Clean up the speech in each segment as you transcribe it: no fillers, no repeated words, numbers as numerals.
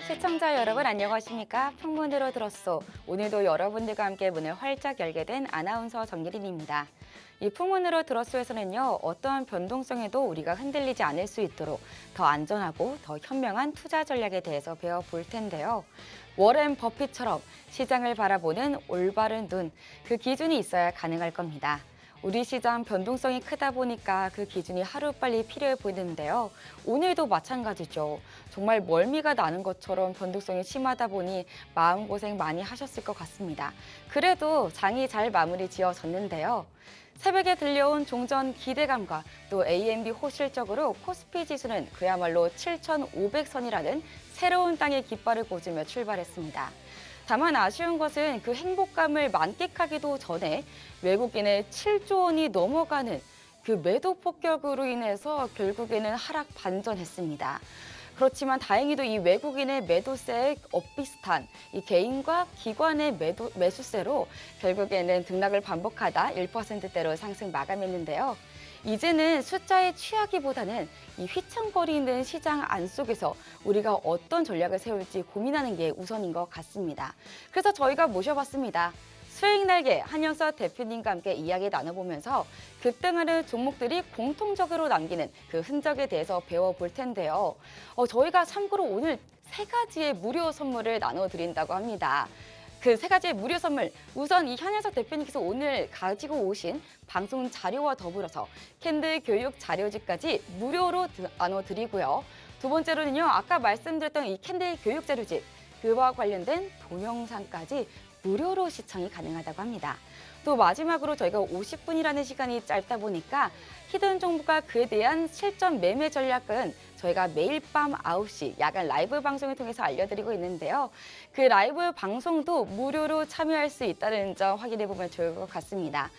시청자 여러분 안녕하십니까? 풍문으로 들었소. 오늘도 여러분들과 함께 문을 활짝 열게 된 아나운서 정예린입니다. 이 풍문으로 들었소에서는요, 어떠한 변동성에도 우리가 흔들리지 않을 수 있도록 더 안전하고 더 현명한 투자 전략에 대해서 배워볼 텐데요. 워렌 버핏처럼 시장을 바라보는 올바른 눈, 그 기준이 있어야 가능할 겁니다. 우리 시장 변동성이 크다 보니까 그 기준이 하루빨리 필요해 보이는데요. 오늘도 마찬가지죠. 정말 멀미가 나는 것처럼 변동성이 심하다 보니 마음고생 많이 하셨을 것 같습니다. 그래도 장이 잘 마무리 지어졌는데요. 새벽에 들려온 종전 기대감과 또 AMD 호실적으로 코스피 지수는 그야말로 7,500선이라는 새로운 땅의 깃발을 꽂으며 출발했습니다. 다만 아쉬운 것은 그 행복감을 만끽하기도 전에 외국인의 7조 원이 넘어가는 그 매도 폭격으로 인해서 결국에는 하락 반전했습니다. 그렇지만 다행히도 이 외국인의 매도세에 엇비슷한 이 개인과 기관의 매수세로 결국에는 등락을 반복하다 1%대로 상승 마감했는데요. 이제는 숫자에 취하기보다는 이 휘청거리는 시장 안 속에서 우리가 어떤 전략을 세울지 고민하는 게 우선인 것 같습니다. 그래서 저희가 모셔봤습니다. 수익 날개 한영서 대표님과 함께 이야기 나눠보면서 급등하는 종목들이 공통적으로 남기는 그 흔적에 대해서 배워볼 텐데요. 저희가 참고로 오늘 3가지의 무료 선물을 나눠드린다고 합니다. 그 3가지의 무료 선물, 우선 이 한영석 대표님께서 오늘 가지고 오신 방송 자료와 더불어서 캔들 교육 자료집까지 무료로 나눠드리고요. 두 번째로는요, 아까 말씀드렸던 이 캔들 교육 자료집, 그와 관련된 동영상까지 무료로 시청이 가능하다고 합니다. 또 마지막으로 저희가 50분이라는 시간이 짧다 보니까 히든 정보가 그에 대한 실전 매매 전략은 저희가 매일 밤 9시 야간 라이브 방송을 통해서 알려드리고 있는데요. 그 라이브 방송도 무료로 참여할 수 있다는 점 확인해 보면 좋을 것 같습니다.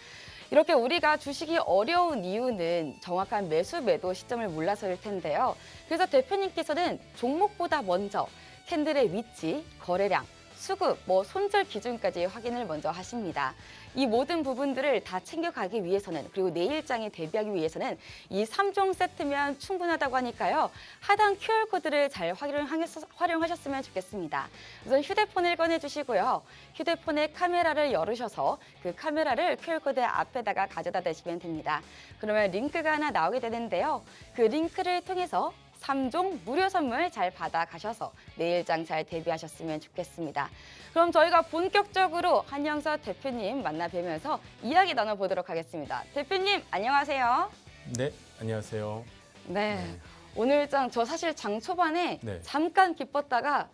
이렇게 우리가 주식이 어려운 이유는 정확한 매수 매도 시점을 몰라서일 텐데요. 그래서 대표님께서는 종목보다 먼저 캔들의 위치, 거래량, 수급, 손절 기준까지 확인을 먼저 하십니다. 이 모든 부분들을 다 챙겨가기 위해서는, 그리고 내일장에 대비하기 위해서는 이 3종 세트면 충분하다고 하니까요. 하단 QR코드를 잘 활용하셨으면 좋겠습니다. 우선 휴대폰을 꺼내주시고요. 휴대폰의 카메라를 열으셔서 그 카메라를 QR코드 앞에다가 가져다 대시면 됩니다. 그러면 링크가 하나 나오게 되는데요. 그 링크를 통해서 3종 무료 선물 잘 받아가셔서 내일장 잘 대비하셨으면 좋겠습니다. 그럼 저희가 본격적으로 한영서 대표님 만나 뵈면서 이야기 나눠보도록 하겠습니다. 대표님, 안녕하세요. 네, 안녕하세요. 네, 오늘 저 사실 장 초반에 네. 잠깐 기뻤다가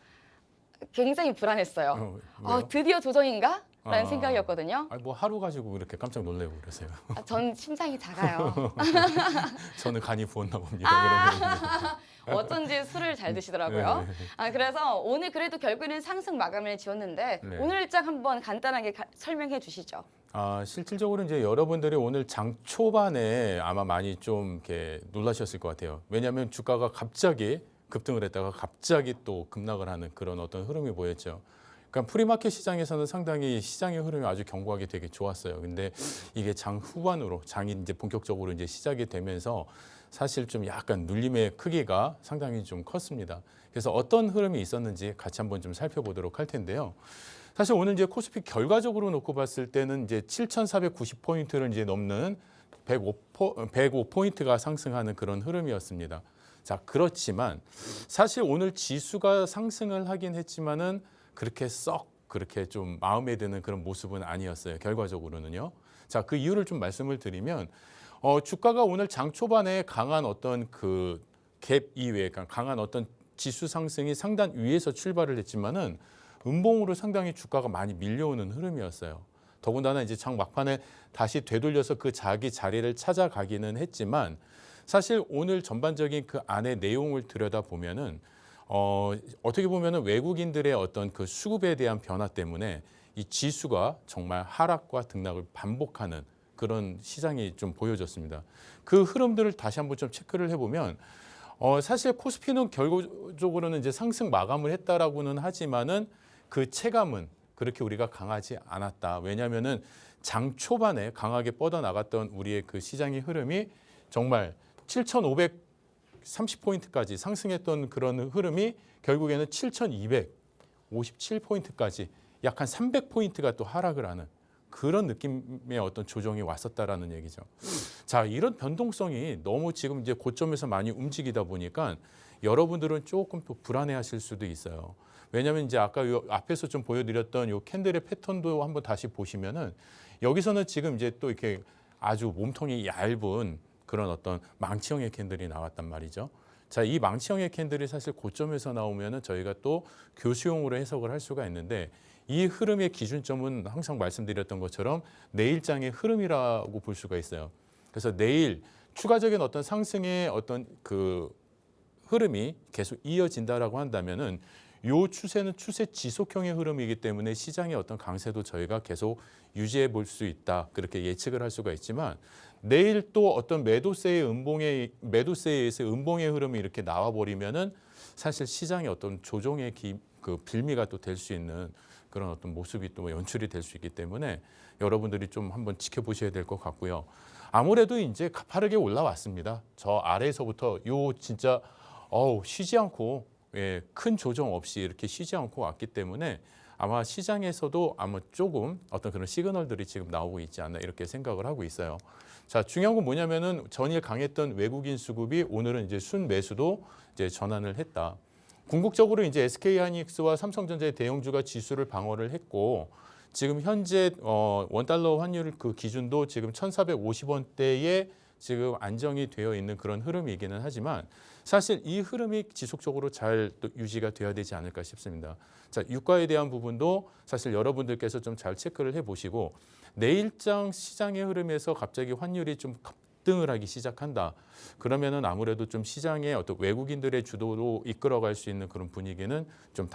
굉장히 불안했어요. 왜요? 드디어 조정인가? 라는 생각이었거든요. 뭐 하루 가지고 그렇게 깜짝 놀래고 그러세요. 전 심장이 작아요. 저는 간이 부었나 봅니다. 어쩐지 술을 잘 드시더라고요. 네. 그래서 오늘 그래도 결국에는 상승 마감을 지었는데 네. 오늘 일정 한번 간단하게 설명해 주시죠. 실질적으로 이제 여러분들이 오늘 장 초반에 아마 많이 좀 이렇게 놀라셨을 것 같아요. 왜냐하면 주가가 갑자기 급등을 했다가 갑자기 또 급락을 하는 그런 어떤 흐름이 보였죠. 그러니까 프리마켓 시장에서는 상당히 시장의 흐름이 아주 견고하게 되게 좋았어요. 근데 이게 장 후반으로 장이 이제 본격적으로 이제 시작이 되면서 사실 좀 약간 눌림의 크기가 상당히 좀 컸습니다. 그래서 어떤 흐름이 있었는지 같이 한번 좀 살펴보도록 할 텐데요. 사실 오늘 이제 코스피 결과적으로 놓고 봤을 때는 이제 7,490포인트를 이제 넘는 105포인트가 상승하는 그런 흐름이었습니다. 자, 그렇지만 사실 오늘 지수가 상승을 하긴 했지만은 그렇게 그렇게 좀 마음에 드는 그런 모습은 아니었어요. 결과적으로는요. 자, 그 이유를 좀 말씀을 드리면 주가가 오늘 장 초반에 강한 어떤 그 갭 이외에 강한 어떤 지수 상승이 상단 위에서 출발을 했지만은 음봉으로 상당히 주가가 많이 밀려오는 흐름이었어요. 더군다나 이제 장 막판에 다시 되돌려서 그 자기 자리를 찾아가기는 했지만 사실 오늘 전반적인 그 안의 내용을 들여다보면은 어떻게 보면은 외국인들의 어떤 그 수급에 대한 변화 때문에 이 지수가 정말 하락과 등락을 반복하는 그런 시장이 좀 보여졌습니다. 그 흐름들을 다시 한번 좀 체크를 해보면 사실 코스피는 결과적으로는 이제 상승 마감을 했다라고는 하지만은 그 체감은 그렇게 우리가 강하지 않았다. 왜냐하면은 장 초반에 강하게 뻗어나갔던 우리의 그 시장의 흐름이 정말 7,500 30포인트까지 상승했던 그런 흐름이 결국에는 7,257포인트까지 약 한 300포인트가 또 하락을 하는 그런 느낌의 어떤 조정이 왔었다라는 얘기죠. 자, 이런 변동성이 너무 지금 이제 고점에서 많이 움직이다 보니까 여러분들은 조금 또 불안해하실 수도 있어요. 왜냐하면 이제 아까 요 앞에서 좀 보여드렸던 요 캔들의 패턴도 한번 다시 보시면은 여기서는 지금 이제 또 이렇게 아주 몸통이 얇은 그런 어떤 망치형의 캔들이 나왔단 말이죠. 자, 이 망치형의 캔들이 사실 고점에서 나오면은 저희가 또 교수용으로 해석을 할 수가 있는데 이 흐름의 기준점은 항상 말씀드렸던 것처럼 내일장의 흐름이라고 볼 수가 있어요. 그래서 내일 추가적인 어떤 상승의 어떤 그 흐름이 계속 이어진다라고 한다면은 요 추세는 추세 지속형의 흐름이기 때문에 시장의 어떤 강세도 저희가 계속 유지해 볼 수 있다. 그렇게 예측을 할 수가 있지만 내일 또 어떤 매도세에 의해서 음봉의 흐름이 이렇게 나와 버리면은 사실 시장의 어떤 조정의 그 빌미가 또 될 수 있는 그런 어떤 모습이 또 연출이 될 수 있기 때문에 여러분들이 좀 한번 지켜보셔야 될 것 같고요. 아무래도 이제 가파르게 올라왔습니다. 저 아래에서부터 요 진짜 쉬지 않고 큰 조정 없이 이렇게 쉬지 않고 왔기 때문에 아마 시장에서도 아마 조금 어떤 그런 시그널들이 지금 나오고 있지 않나 이렇게 생각을 하고 있어요. 자, 중요한 건 뭐냐면은 전일 강했던 외국인 수급이 오늘은 이제 순매수도 이제 전환을 했다. 궁극적으로 이제 SK하이닉스와 삼성전자의 대형주가 지수를 방어를 했고 지금 현재 원달러 환율 그 기준도 지금 1,450원대에 지금 안정이 되어 있는 그런 흐름이기는 하지만 사실 이 흐름이 지속적으로 잘 또 유지가 돼야 되지 않을까 싶습니다. 자, 유가에 대한 부분도 사실 여러분들께서 좀 잘 체크를 해보시고 내일장 시장의 흐름에서 갑자기 환율이 좀 급등을 하기 시작한다. 그러면은 아무래도 좀 시장의 어떤 외국인들의 주도로 이끌어갈 수 있는 그런 분위기는 좀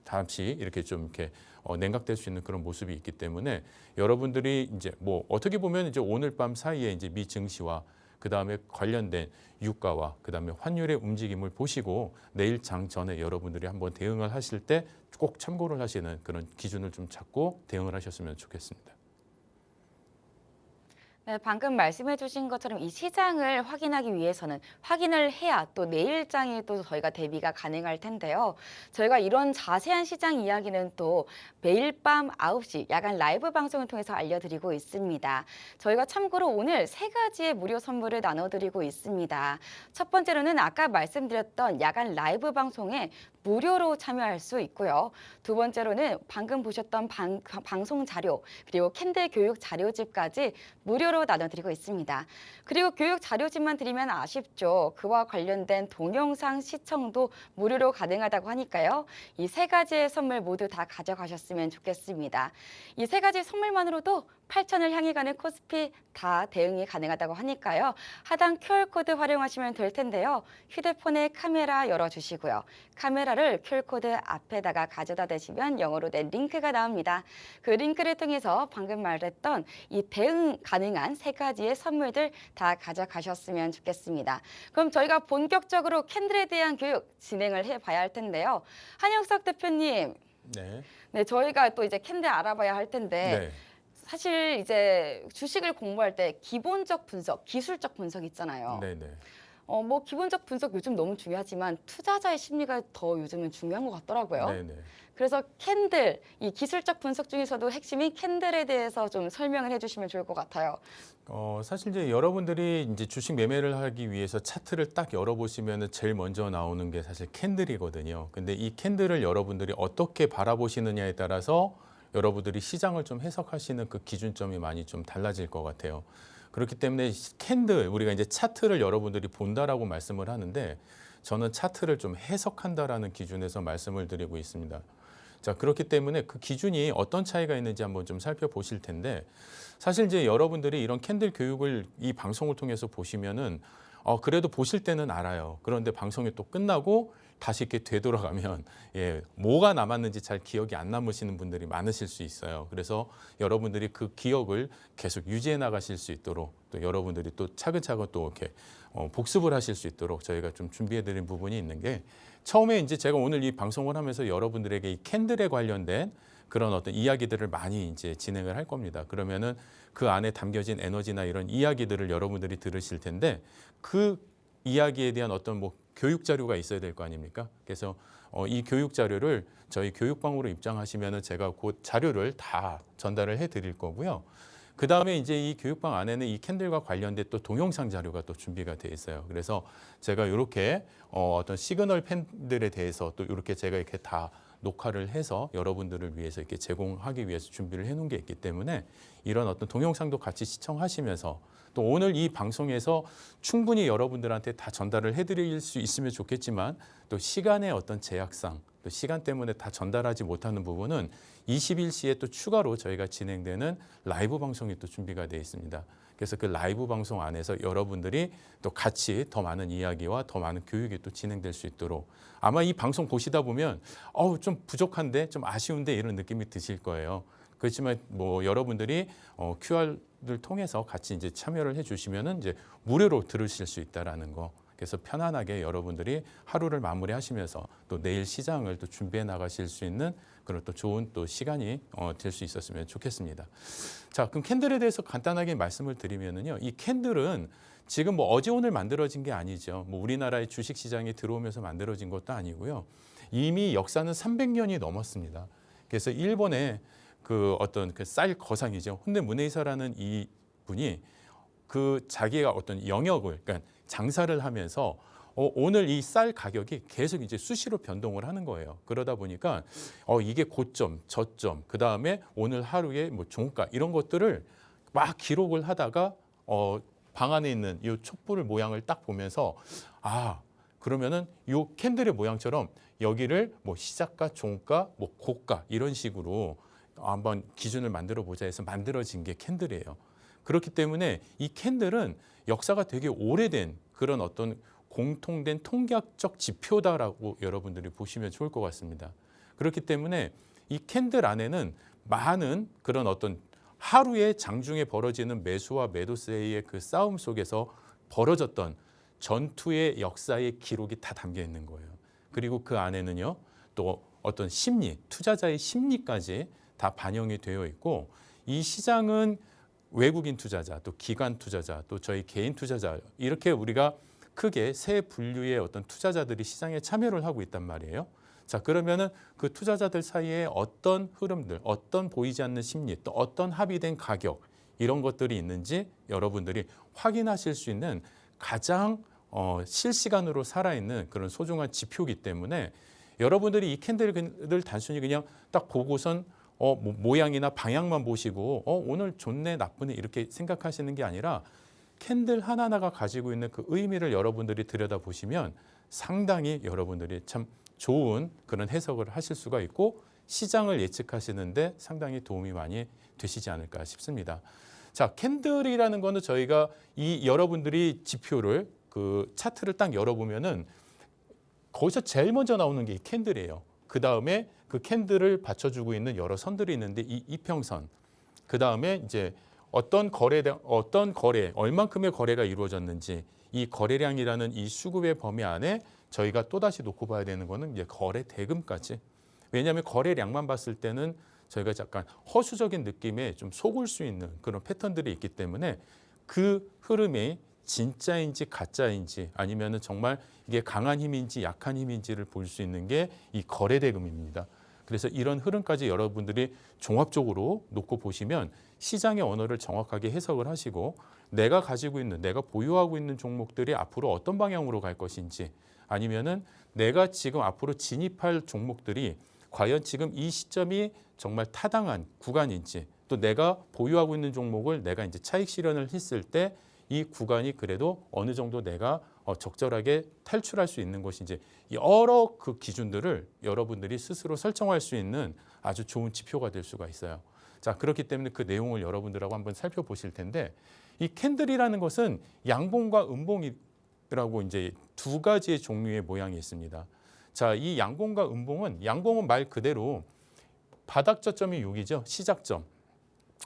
잠시 이렇게 좀 이렇게 냉각될 수 있는 그런 모습이 있기 때문에 여러분들이 이제 뭐 어떻게 보면 이제 오늘 밤 사이에 이제 미 증시와 그다음에 관련된 유가와 그다음에 환율의 움직임을 보시고 내일 장 전에 여러분들이 한번 대응을 하실 때 꼭 참고를 하시는 그런 기준을 좀 잡고 대응을 하셨으면 좋겠습니다. 네, 방금 말씀해 주신 것처럼 이 시장을 확인하기 위해서는 확인을 해야 또 내일장에 또 저희가 대비가 가능할 텐데요. 저희가 이런 자세한 시장 이야기는 또 매일 밤 9시 야간 라이브 방송을 통해서 알려드리고 있습니다. 저희가 참고로 오늘 3가지의 무료 선물을 나눠드리고 있습니다. 첫 번째로는 아까 말씀드렸던 야간 라이브 방송에 무료로 참여할 수 있고요. 두 번째로는 방금 보셨던 방송 자료 그리고 캔들 교육 자료집까지 무료로 나눠드리고 있습니다. 그리고 교육 자료집만 드리면 아쉽죠. 그와 관련된 동영상 시청도 무료로 가능하다고 하니까요. 이 3가지의 선물 모두 다 가져가셨으면 좋겠습니다. 이 3가지 선물만으로도 8,000을 향해 가는 코스피 다 대응이 가능하다고 하니까요. 하단 QR코드 활용하시면 될 텐데요. 휴대폰의 카메라 열어주시고요. 카메라를 QR코드 앞에다가 가져다 대시면 영어로 된 링크가 나옵니다. 그 링크를 통해서 방금 말했던 이 대응 가능한 3가지의 선물들 다 가져가셨으면 좋겠습니다. 그럼 저희가 본격적으로 캔들에 대한 교육 진행을 해봐야 할 텐데요. 한영석 대표님, 네, 저희가 또 이제 캔들 알아봐야 할 텐데 네. 사실 이제 주식을 공부할 때 기본적 분석, 기술적 분석 있잖아요. 네네. 뭐 기본적 분석 요즘 너무 중요하지만 투자자의 심리가 더 요즘은 중요한 것 같더라고요. 네네. 그래서 캔들, 이 기술적 분석 중에서도 핵심인 캔들에 대해서 좀 설명을 해주시면 좋을 것 같아요. 사실 이제 여러분들이 이제 주식 매매를 하기 위해서 차트를 딱 열어보시면은 제일 먼저 나오는 게 사실 캔들이거든요. 근데 이 캔들을 여러분들이 어떻게 바라보시느냐에 따라서 여러분들이 시장을 좀 해석하시는 그 기준점이 많이 좀 달라질 것 같아요. 그렇기 때문에 캔들, 우리가 이제 차트를 여러분들이 본다라고 말씀을 하는데 저는 차트를 좀 해석한다라는 기준에서 말씀을 드리고 있습니다. 자, 그렇기 때문에 그 기준이 어떤 차이가 있는지 한번 좀 살펴보실 텐데 사실 이제 여러분들이 이런 캔들 교육을 이 방송을 통해서 보시면은 그래도 보실 때는 알아요. 그런데 방송이 또 끝나고 다시 이렇게 되돌아가면 뭐가 남았는지 잘 기억이 안 남으시는 분들이 많으실 수 있어요. 그래서 여러분들이 그 기억을 계속 유지해 나가실 수 있도록 또 여러분들이 또 차근차근 또 이렇게 복습을 하실 수 있도록 저희가 좀 준비해 드린 부분이 있는 게 처음에 이제 제가 오늘 이 방송을 하면서 여러분들에게 이 캔들에 관련된 그런 어떤 이야기들을 많이 이제 진행을 할 겁니다. 그러면은 그 안에 담겨진 에너지나 이런 이야기들을 여러분들이 들으실 텐데 그 이야기에 대한 어떤 뭐 교육 자료가 있어야 될 거 아닙니까? 그래서 이 교육 자료를 저희 교육방으로 입장하시면은 제가 그 자료를 다 전달을 해드릴 거고요. 그 다음에 이제 이 교육방 안에는 이 캔들과 관련된 또 동영상 자료가 또 준비가 돼 있어요. 그래서 제가 이렇게 어떤 시그널 팬들에 대해서 또 이렇게 제가 이렇게 다 녹화를 해서 여러분들을 위해서 이렇게 제공하기 위해서 준비를 해놓은 게 있기 때문에 이런 어떤 동영상도 같이 시청하시면서 또 오늘 이 방송에서 충분히 여러분들한테 다 전달을 해드릴 수 있으면 좋겠지만 또 시간의 어떤 제약상 또 시간 때문에 다 전달하지 못하는 부분은 21시에 또 추가로 저희가 진행되는 라이브 방송이 또 준비가 되어 있습니다. 그래서 그 라이브 방송 안에서 여러분들이 또 같이 더 많은 이야기와 더 많은 교육이 또 진행될 수 있도록 아마 이 방송 보시다 보면 좀 부족한데 좀 아쉬운데 이런 느낌이 드실 거예요. 그렇지만 뭐 여러분들이 QR을 통해서 같이 이제 참여를 해주시면은 이제 무료로 들으실 수 있다라는 거. 그래서 편안하게 여러분들이 하루를 마무리하시면서 또 내일 시장을 또 준비해 나가실 수 있는 그런 또 좋은 또 시간이 될 수 있었으면 좋겠습니다. 자, 그럼 캔들에 대해서 간단하게 말씀을 드리면은요, 이 캔들은 지금 뭐 어제 오늘 만들어진 게 아니죠. 뭐 우리나라의 주식 시장에 들어오면서 만들어진 것도 아니고요. 이미 역사는 300년이 넘었습니다. 그래서 일본의 그 어떤 그 쌀 거상이죠. 혼데 문에이사라는 이 분이 그 자기가 어떤 영역을 그러니까 장사를 하면서 오늘 이 쌀 가격이 계속 이제 수시로 변동을 하는 거예요. 그러다 보니까 이게 고점, 저점, 그 다음에 오늘 하루의 뭐 종가 이런 것들을 막 기록을 하다가 방 안에 있는 이 촛불 모양을 딱 보면서 그러면은 이 캔들의 모양처럼 여기를 뭐 시작가, 종가, 뭐 고가 이런 식으로 한번 기준을 만들어 보자 해서 만들어진 게 캔들이에요. 그렇기 때문에 이 캔들은 역사가 되게 오래된 그런 어떤 공통된 통계학적 지표다라고 여러분들이 보시면 좋을 것 같습니다. 그렇기 때문에 이 캔들 안에는 많은 그런 어떤 하루에 장중에 벌어지는 매수와 매도세의 그 싸움 속에서 벌어졌던 전투의 역사의 기록이 다 담겨 있는 거예요. 그리고 그 안에는요, 또 어떤 심리, 투자자의 심리까지 다 반영이 되어 있고 이 시장은 외국인 투자자, 또 기관 투자자, 또 저희 개인 투자자 이렇게 우리가 크게 세 분류의 어떤 투자자들이 시장에 참여를 하고 있단 말이에요. 자, 그러면은 그 투자자들 사이에 어떤 흐름들, 어떤 보이지 않는 심리, 또 어떤 합의된 가격 이런 것들이 있는지 여러분들이 확인하실 수 있는 가장 실시간으로 살아있는 그런 소중한 지표이기 때문에 여러분들이 이 캔들을 단순히 그냥 딱 보고선 모양이나 방향만 보시고 오늘 좋네 나쁘네 이렇게 생각하시는 게 아니라 캔들 하나하나가 가지고 있는 그 의미를 여러분들이 들여다보시면 상당히 여러분들이 참 좋은 그런 해석을 하실 수가 있고 시장을 예측하시는데 상당히 도움이 많이 되시지 않을까 싶습니다. 자, 캔들이라는 거는 저희가 이 여러분들이 지표를 그 차트를 딱 열어보면은 거기서 제일 먼저 나오는 게 이 캔들이에요. 그 다음에 그 캔들을 받쳐주고 있는 여러 선들이 있는데 이 이평선. 그 다음에 이제 어떤 거래, 얼만큼의 거래가 이루어졌는지 이 거래량이라는 이 수급의 범위 안에 저희가 또다시 놓고 봐야 되는 거는 이제 거래 대금까지. 왜냐하면 거래량만 봤을 때는 저희가 약간 허수적인 느낌에 좀 속을 수 있는 그런 패턴들이 있기 때문에 그 흐름이 진짜인지 가짜인지 아니면은 정말 이게 강한 힘인지 약한 힘인지를 볼 수 있는 게 이 거래 대금입니다. 그래서 이런 흐름까지 여러분들이 종합적으로 놓고 보시면 시장의 언어를 정확하게 해석을 하시고 내가 가지고 있는, 내가 보유하고 있는 종목들이 앞으로 어떤 방향으로 갈 것인지 아니면은 내가 지금 앞으로 진입할 종목들이 과연 지금 이 시점이 정말 타당한 구간인지 또 내가 보유하고 있는 종목을 내가 이제 차익 실현을 했을 때 이 구간이 그래도 어느 정도 내가 적절하게 탈출할 수 있는 것인지 여러 그 기준들을 여러분들이 스스로 설정할 수 있는 아주 좋은 지표가 될 수가 있어요. 자, 그렇기 때문에 그 내용을 여러분들하고 한번 살펴보실 텐데 이 캔들이라는 것은 양봉과 음봉이라고 이제 두 가지의 종류의 모양이 있습니다. 자, 이 양봉과 음봉은 양봉은 말 그대로 바닥 저점이 여기죠. 시작점.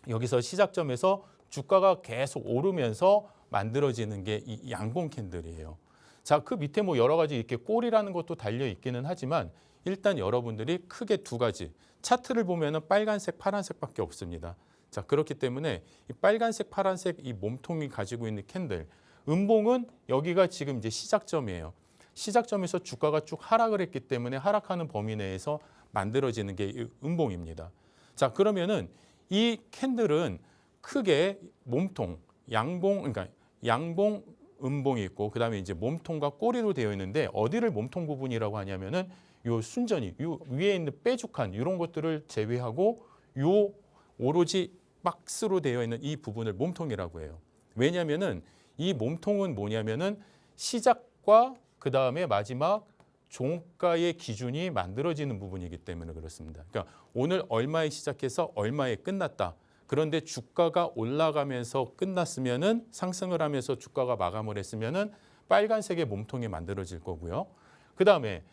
여기서 시작점에서 주가가 계속 오르면서 만들어지는 게 이 양봉 캔들이에요. 자, 그 밑에 뭐 여러 가지 이렇게 꼬리라는 것도 달려 있기는 하지만 일단 여러분들이 크게 두 가지 차트를 보면은 빨간색, 파란색밖에 없습니다. 자, 그렇기 때문에 이 빨간색, 파란색 이 몸통이 가지고 있는 캔들, 음봉은 여기가 지금 이제 시작점이에요. 시작점에서 주가가 쭉 하락을 했기 때문에 하락하는 범위 내에서 만들어지는 게 이 음봉입니다. 자, 그러면은 이 캔들은 크게 몸통, 양봉, 그러니까 양봉, 음봉이 있고 그다음에 이제 몸통과 꼬리로 되어 있는데 어디를 몸통 부분이라고 하냐면은 요 순전히 요 위에 있는 뾰족한 이런 것들을 제외하고 요 오로지 박스로 되어 있는 이 부분을 몸통이라고 해요. 왜냐하면은 이 몸통은 뭐냐면은 시작과 그다음에 마지막 종가의 기준이 만들어지는 부분이기 때문에 그렇습니다. 그러니까 오늘 얼마에 시작해서 얼마에 끝났다. 그런데 주가가 올라가면서 끝났으면은 상승을 하면서 주가가 마감을 했으면은 빨간색의 몸통이 만들어질 거고요. 그다음에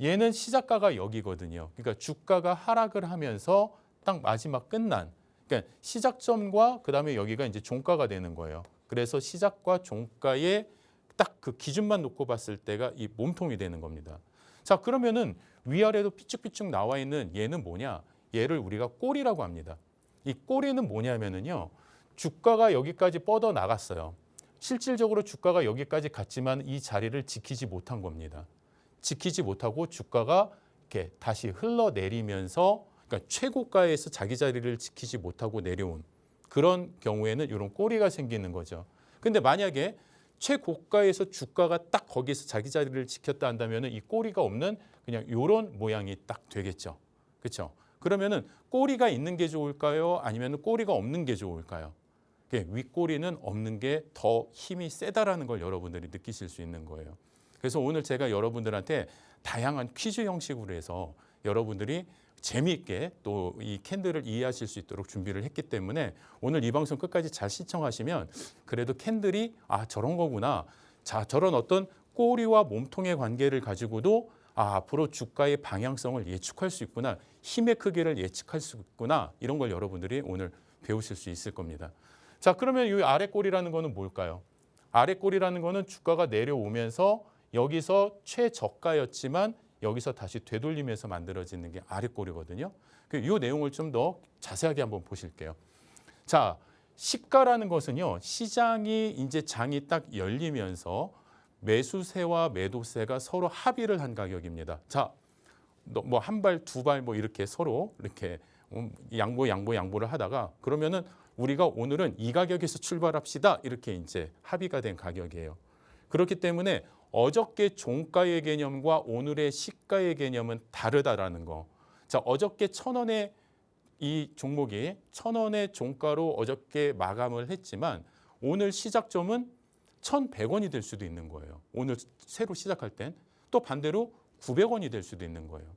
얘는 시작가가 여기거든요. 그러니까 주가가 하락을 하면서 딱 마지막 끝난 그러니까 시작점과 그다음에 여기가 이제 종가가 되는 거예요. 그래서 시작과 종가의 딱 그 기준만 놓고 봤을 때가 이 몸통이 되는 겁니다. 자, 그러면은 위아래로 삐쭉삐쭉 나와 있는 얘는 뭐냐? 얘를 우리가 꼬리라고 합니다. 이 꼬리는 뭐냐면은요. 주가가 여기까지 뻗어 나갔어요. 실질적으로 주가가 여기까지 갔지만 이 자리를 지키지 못한 겁니다. 지키지 못하고 주가가 이렇게 다시 흘러내리면서 그러니까 최고가에서 자기 자리를 지키지 못하고 내려온 그런 경우에는 이런 꼬리가 생기는 거죠. 근데 만약에 최고가에서 주가가 딱 거기서 자기 자리를 지켰다 한다면은 이 꼬리가 없는 그냥 이런 모양이 딱 되겠죠. 그렇죠? 그러면은 꼬리가 있는 게 좋을까요? 아니면 꼬리가 없는 게 좋을까요? 윗꼬리는 없는 게 더 힘이 세다라는 걸 여러분들이 느끼실 수 있는 거예요. 그래서 오늘 제가 여러분들한테 다양한 퀴즈 형식으로 해서 여러분들이 재미있게 또 이 캔들을 이해하실 수 있도록 준비를 했기 때문에 오늘 이 방송 끝까지 잘 시청하시면 그래도 캔들이 아 저런 거구나. 자 저런 어떤 꼬리와 몸통의 관계를 가지고도 아 앞으로 주가의 방향성을 예측할 수 있구나. 힘의 크기를 예측할 수 있구나. 이런 걸 여러분들이 오늘 배우실 수 있을 겁니다. 자 그러면 이 아래 꼬리라는 거는 뭘까요? 아래 꼬리라는 거는 주가가 내려오면서 여기서 최저가였지만 여기서 다시 되돌리면서 만들어지는 게 아래 꼬리거든요. 이 내용을 좀 더 자세하게 한번 보실게요. 자, 시가라는 것은요. 시장이 이제 장이 딱 열리면서 매수세와 매도세가 서로 합의를 한 가격입니다. 자, 뭐 한 발, 두 발 뭐 이렇게 서로 이렇게 양보를 하다가 그러면은 우리가 오늘은 이 가격에서 출발합시다. 이렇게 이제 합의가 된 가격이에요. 그렇기 때문에 어저께 종가의 개념과 오늘의 시가의 개념은 다르다라는 거. 자, 어저께 1,000원의 이 종목이 1,000원의 종가로 어저께 마감을 했지만 오늘 시작점은 1,100원이 될 수도 있는 거예요. 오늘 새로 시작할 땐 또 반대로 900원이 될 수도 있는 거예요.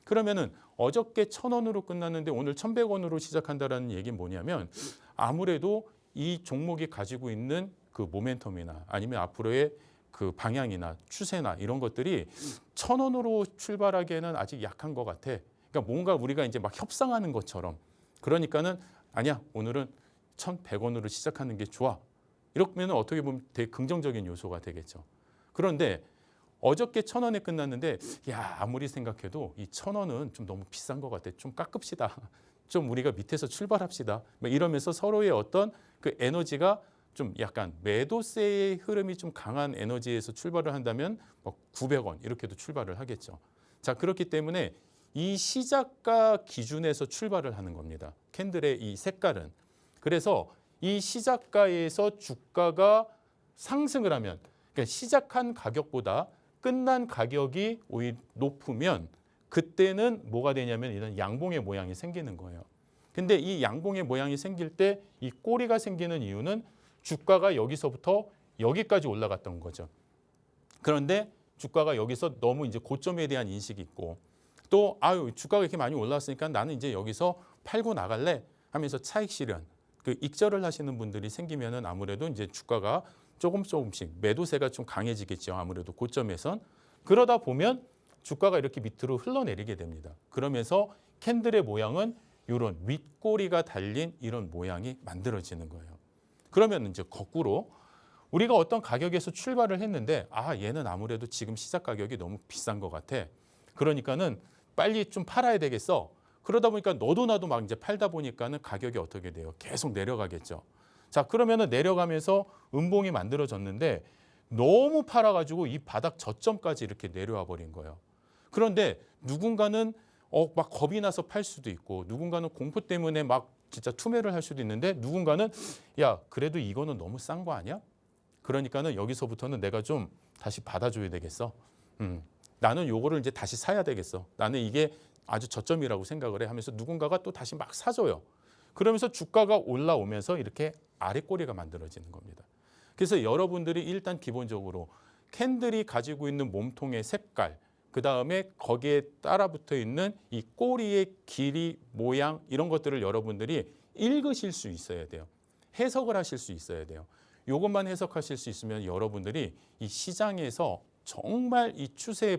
그러면은 어저께 1,000원으로 끝났는데 오늘 1,100원으로 시작한다라는 얘기는 뭐냐면 아무래도 이 종목이 가지고 있는 그 모멘텀이나 아니면 앞으로의 그 방향이나 추세나 이런 것들이 1,000원으로 출발하기에는 아직 약한 것 같아. 그러니까 뭔가 우리가 이제 막 협상하는 것처럼 그러니까는 아니야 오늘은 1,100원으로 시작하는 게 좋아. 이러면 어떻게 보면 되게 긍정적인 요소가 되겠죠. 그런데 어저께 1,000원에 끝났는데 야 아무리 생각해도 이 1,000원은 좀 너무 비싼 것 같아. 좀 깎읍시다. 좀 우리가 밑에서 출발합시다. 이러면서 서로의 어떤 그 에너지가 좀 약간 매도세의 흐름이 좀 강한 에너지에서 출발을 한다면 뭐 900원 이렇게도 출발을 하겠죠. 자 그렇기 때문에 이 시작가 기준에서 출발을 하는 겁니다. 캔들의 이 색깔은. 그래서 이 시작가에서 주가가 상승을 하면 그러니까 시작한 가격보다 끝난 가격이 오히려 높으면 그때는 뭐가 되냐면 이런 양봉의 모양이 생기는 거예요. 근데 이 양봉의 모양이 생길 때 이 꼬리가 생기는 이유는 주가가 여기서부터 여기까지 올라갔던 거죠. 그런데 주가가 여기서 너무 이제 고점에 대한 인식이 있고 또 아유 주가가 이렇게 많이 올랐으니까 나는 이제 여기서 팔고 나갈래 하면서 차익 실현 그 익절을 하시는 분들이 생기면은 아무래도 이제 주가가 조금씩 매도세가 좀 강해지겠죠. 아무래도 고점에선 그러다 보면 주가가 이렇게 밑으로 흘러내리게 됩니다. 그러면서 캔들의 모양은 이런 윗꼬리가 달린 이런 모양이 만들어지는 거예요. 그러면 이제 거꾸로 우리가 어떤 가격에서 출발을 했는데 아 얘는 아무래도 지금 시작 가격이 너무 비싼 것 같아. 그러니까는 빨리 좀 팔아야 되겠어. 그러다 보니까 너도 나도 막 이제 팔다 보니까는 가격이 어떻게 돼요? 계속 내려가겠죠. 자, 그러면은 내려가면서 음봉이 만들어졌는데 너무 팔아가지고 이 바닥 저점까지 이렇게 내려와 버린 거예요. 그런데 누군가는 막 겁이 나서 팔 수도 있고 누군가는 공포 때문에 막 진짜 투매를 할 수도 있는데 누군가는 야, 그래도 이거는 너무 싼 거 아니야? 그러니까는 여기서부터는 내가 좀 다시 받아줘야 되겠어. 나는 요거를 이제 다시 사야 되겠어. 나는 이게 아주 저점이라고 생각을 해 하면서 누군가가 또 다시 막 사줘요. 그러면서 주가가 올라오면서 이렇게 아랫꼬리가 만들어지는 겁니다. 그래서 여러분들이 일단 기본적으로 캔들이 가지고 있는 몸통의 색깔, 그 다음에 거기에 따라 붙어 있는 이 꼬리의 길이, 모양 이런 것들을 여러분들이 읽으실 수 있어야 돼요. 해석을 하실 수 있어야 돼요. 이것만 해석하실 수 있으면 여러분들이 이 시장에서 정말 이 추세의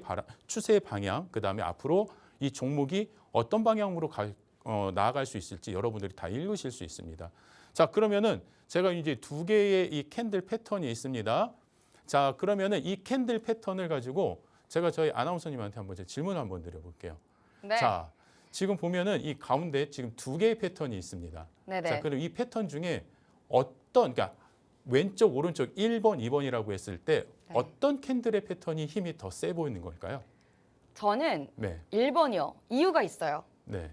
방향, 그 다음에 앞으로 이 종목이 어떤 방향으로 나아갈 수 있을지 여러분들이 다 읽으실 수 있습니다. 자, 그러면은 제가 이제 두 개의 이 캔들 패턴이 있습니다. 자, 그러면은 이 캔들 패턴을 가지고 제가 저희 아나운서님한테 한번 질문을 한번 드려볼게요. 네. 자, 지금 보면은 이 가운데 지금 두 개의 패턴이 있습니다. 네네. 자, 그럼 이 패턴 중에 그러니까 왼쪽, 오른쪽 1번, 2번이라고 했을 때 네. 어떤 캔들의 패턴이 힘이 더 세 보이는 걸까요? 저는 네, 1번이요. 이유가 있어요. 네.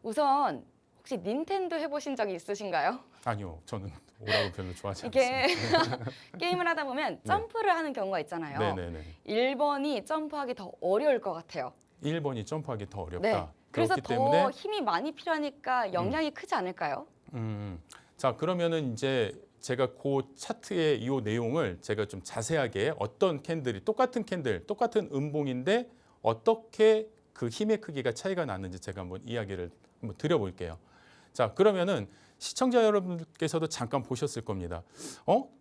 우선 혹시 닌텐도 해보신 적이 있으신가요? 아니요, 저는 오락을 별로 좋아하지 이게 않습니다. 게임을 하다 보면 점프를 하는 경우가 있잖아요. 네네네. 1번이 점프하기 더 어려울 것 같아요. 1번이 점프하기 더 어렵다. 네. 그래서 그렇기 더 때문에 힘이 많이 필요하니까 영향이 크지 않을까요? 자, 그러면은 이제 제가 그 차트의 이 내용을 제가 좀 자세하게 어떤 캔들이 똑같은 똑같은 음봉인데 어떻게 그 힘의 크기가 차이가 나는지 제가 한번 이야기를 한번 드려볼게요. 자, 그러면은 시청자 여러분께서도 잠깐 보셨을 겁니다.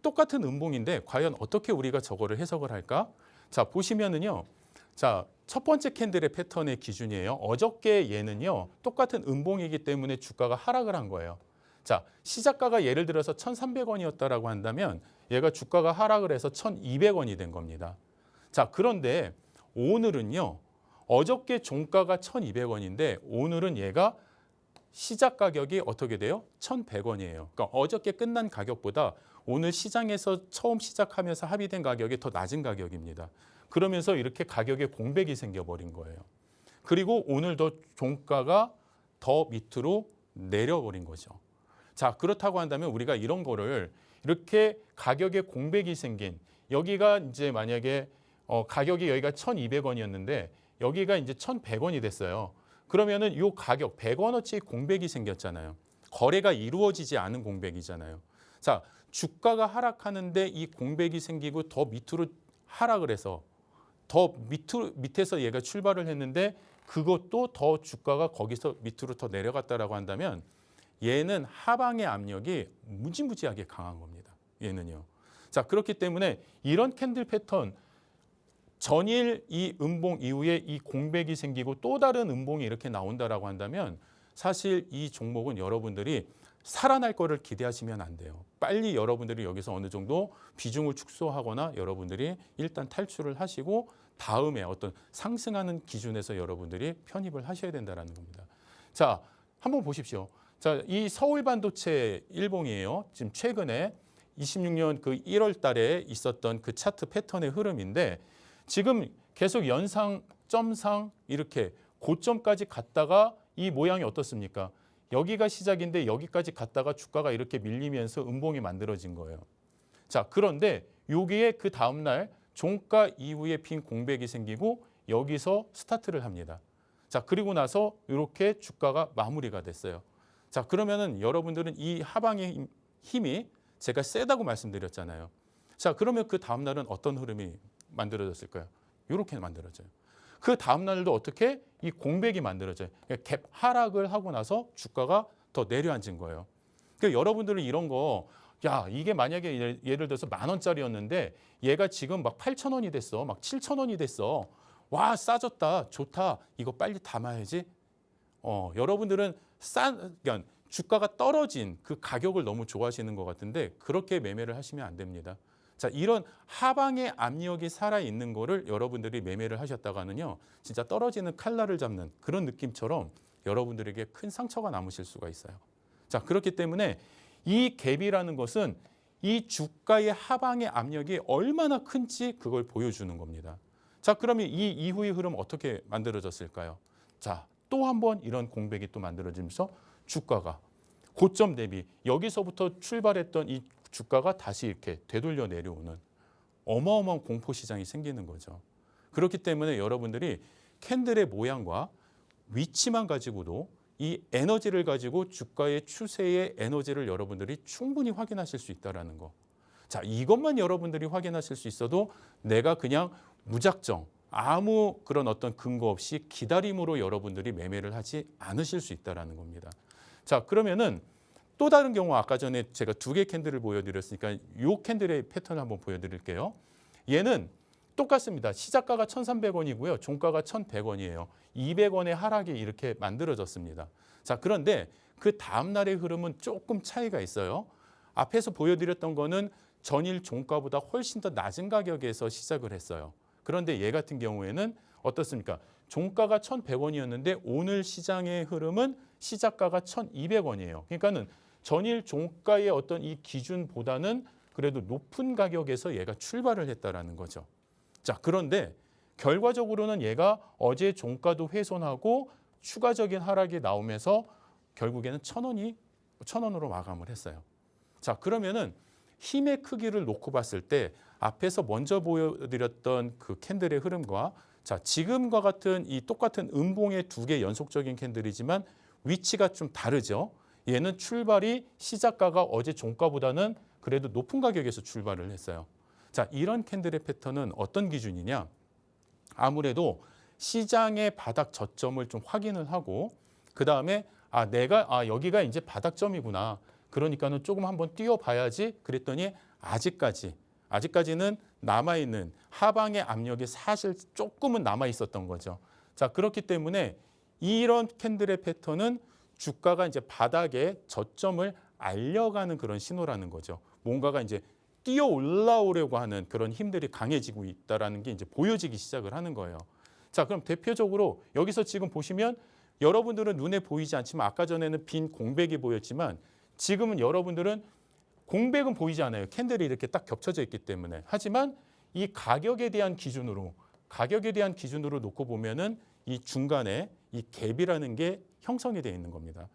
똑같은 음봉인데 과연 어떻게 우리가 저거를 해석을 할까? 자, 보시면은요. 자, 첫 번째 캔들의 패턴의 기준이에요. 어저께 얘는요. 똑같은 음봉이기 때문에 주가가 하락을 한 거예요. 자, 시작가가 예를 들어서 1,300원이었다라고 한다면 얘가 주가가 하락을 해서 1,200원이 된 겁니다. 자, 그런데 오늘은요. 어저께 종가가 1,200원인데 오늘은 얘가 시작 가격이 어떻게 돼요? 1,100원이에요. 그러니까 어저께 끝난 가격보다 오늘 시장에서 처음 시작하면서 합의된 가격이 더 낮은 가격입니다. 그러면서 이렇게 가격에 공백이 생겨버린 거예요. 그리고 오늘도 종가가 더 밑으로 내려버린 거죠. 자, 그렇다고 한다면 우리가 이런 거를 이렇게 가격에 공백이 생긴 여기가 이제 만약에 가격이 여기가 1,200원이었는데 여기가 이제 1,100원이 됐어요. 그러면은 이 가격 100원어치 공백이 생겼잖아요. 거래가 이루어지지 않은 공백이잖아요. 자, 주가가 하락하는데 이 공백이 생기고 더 밑으로 하락을 해서 더 밑에서 얘가 출발을 했는데 그것도 더 주가가 거기서 밑으로 더 내려갔다라고 한다면 얘는 하방의 압력이 무지무지하게 강한 겁니다. 얘는요. 자, 그렇기 때문에 이런 캔들 패턴 전일 이 음봉 이후에 이 공백이 생기고 또 다른 음봉이 이렇게 나온다라고 한다면 사실 이 종목은 여러분들이 살아날 거를 기대하시면 안 돼요. 빨리 여러분들이 여기서 어느 정도 비중을 축소하거나 여러분들이 일단 탈출을 하시고 다음에 어떤 상승하는 기준에서 여러분들이 편입을 하셔야 된다는 겁니다. 자, 한번 보십시오. 자, 이 서울 반도체 일봉이에요. 지금 최근에 26년 그 1월 달에 있었던 그 차트 패턴의 흐름인데 지금 계속 연상, 점상 이렇게 고점까지 갔다가 이 모양이 어떻습니까? 여기가 시작인데 여기까지 갔다가 주가가 이렇게 밀리면서 음봉이 만들어진 거예요. 자, 그런데 여기에 그 다음날 종가 이후에 빈 공백이 생기고 여기서 스타트를 합니다. 자, 그리고 나서 이렇게 주가가 마무리가 됐어요. 자, 그러면은 여러분들은 이 하방의 힘이 제가 세다고 말씀드렸잖아요. 자, 그러면 그 다음날은 어떤 흐름이 만들어졌을까요? 이렇게 만들어져요. 그 다음날도 어떻게? 이 공백이 만들어져요. 그러니까 갭 하락을 하고 나서 주가가 더 내려앉은 거예요. 그러니까 여러분들은 이런 거, 야, 이게 만약에 예를 들어서 10,000원짜리였는데 얘가 지금 막 8,000원이 됐어. 막 7,000원이 됐어. 와, 싸졌다. 좋다. 이거 빨리 담아야지. 여러분들은 그러니까 주가가 떨어진 그 가격을 너무 좋아하시는 것 같은데 그렇게 매매를 하시면 안 됩니다. 자, 이런 하방의 압력이 살아있는 거를 여러분들이 매매를 하셨다가는요. 진짜 떨어지는 칼날을 잡는 그런 느낌처럼 여러분들에게 큰 상처가 남으실 수가 있어요. 자, 그렇기 때문에 이 갭이라는 것은 이 주가의 하방의 압력이 얼마나 큰지 그걸 보여주는 겁니다. 자, 그러면 이 이후의 흐름 어떻게 만들어졌을까요? 자, 또 한 번 이런 공백이 또 만들어지면서 주가가 고점 대비 여기서부터 출발했던 이 주가가 다시 이렇게 되돌려 내려오는 어마어마한 공포 시장이 생기는 거죠. 그렇기 때문에 여러분들이 캔들의 모양과 위치만 가지고도 이 에너지를 가지고 주가의 추세의 에너지를 여러분들이 충분히 확인하실 수 있다는 거. 자, 이것만 여러분들이 확인하실 수 있어도 내가 그냥 무작정 아무 그런 어떤 근거 없이 기다림으로 여러분들이 매매를 하지 않으실 수 있다는 겁니다. 자, 그러면은 또 다른 경우 아까 전에 제가 2개 캔들을 보여드렸으니까 이 캔들의 패턴을 한번 보여드릴게요. 얘는 똑같습니다. 시작가가 1,300원이고요. 종가가 1,100원이에요. 200원의 하락이 이렇게 만들어졌습니다. 자, 그런데 그 다음 날의 흐름은 조금 차이가 있어요. 앞에서 보여드렸던 거는 전일 종가보다 훨씬 더 낮은 가격에서 시작을 했어요. 그런데 얘 같은 경우에는 어떻습니까? 종가가 1,100원이었는데 오늘 시장의 흐름은 시작가가 1,200원이에요. 그러니까는 전일 종가의 어떤 이 기준보다는 그래도 높은 가격에서 얘가 출발을 했다라는 거죠. 자, 그런데 결과적으로는 얘가 어제 종가도 훼손하고 추가적인 하락이 나오면서 결국에는 1,000원으로 마감을 했어요. 자, 그러면은 힘의 크기를 놓고 봤을 때 앞에서 먼저 보여드렸던 그 캔들의 흐름과 자, 지금과 같은 이 똑같은 음봉의 2개 연속적인 캔들이지만 위치가 좀 다르죠. 얘는 출발이 시작가가 어제 종가보다는 그래도 높은 가격에서 출발을 했어요. 자, 이런 캔들의 패턴은 어떤 기준이냐? 아무래도 시장의 바닥 저점을 좀 확인을 하고 그 다음에 여기가 이제 바닥점이구나. 그러니까는 조금 한번 뛰어봐야지. 그랬더니 아직까지는 남아있는 하방의 압력이 사실 조금은 남아 있었던 거죠. 자, 그렇기 때문에 이런 캔들의 패턴은 주가가 이제 바닥의 저점을 알려가는 그런 신호라는 거죠. 뭔가가 이제 뛰어 올라오려고 하는 그런 힘들이 강해지고 있다라는 게 이제 보여지기 시작을 하는 거예요. 자, 그럼 대표적으로 여기서 지금 보시면 여러분들은 눈에 보이지 않지만 아까 전에는 빈 공백이 보였지만 지금은 여러분들은 공백은 보이지 않아요. 캔들이 이렇게 딱 겹쳐져 있기 때문에. 하지만 이 가격에 대한 기준으로 놓고 보면은 이 중간에 이 갭이라는 게 형성이 되어 있는 겁니다.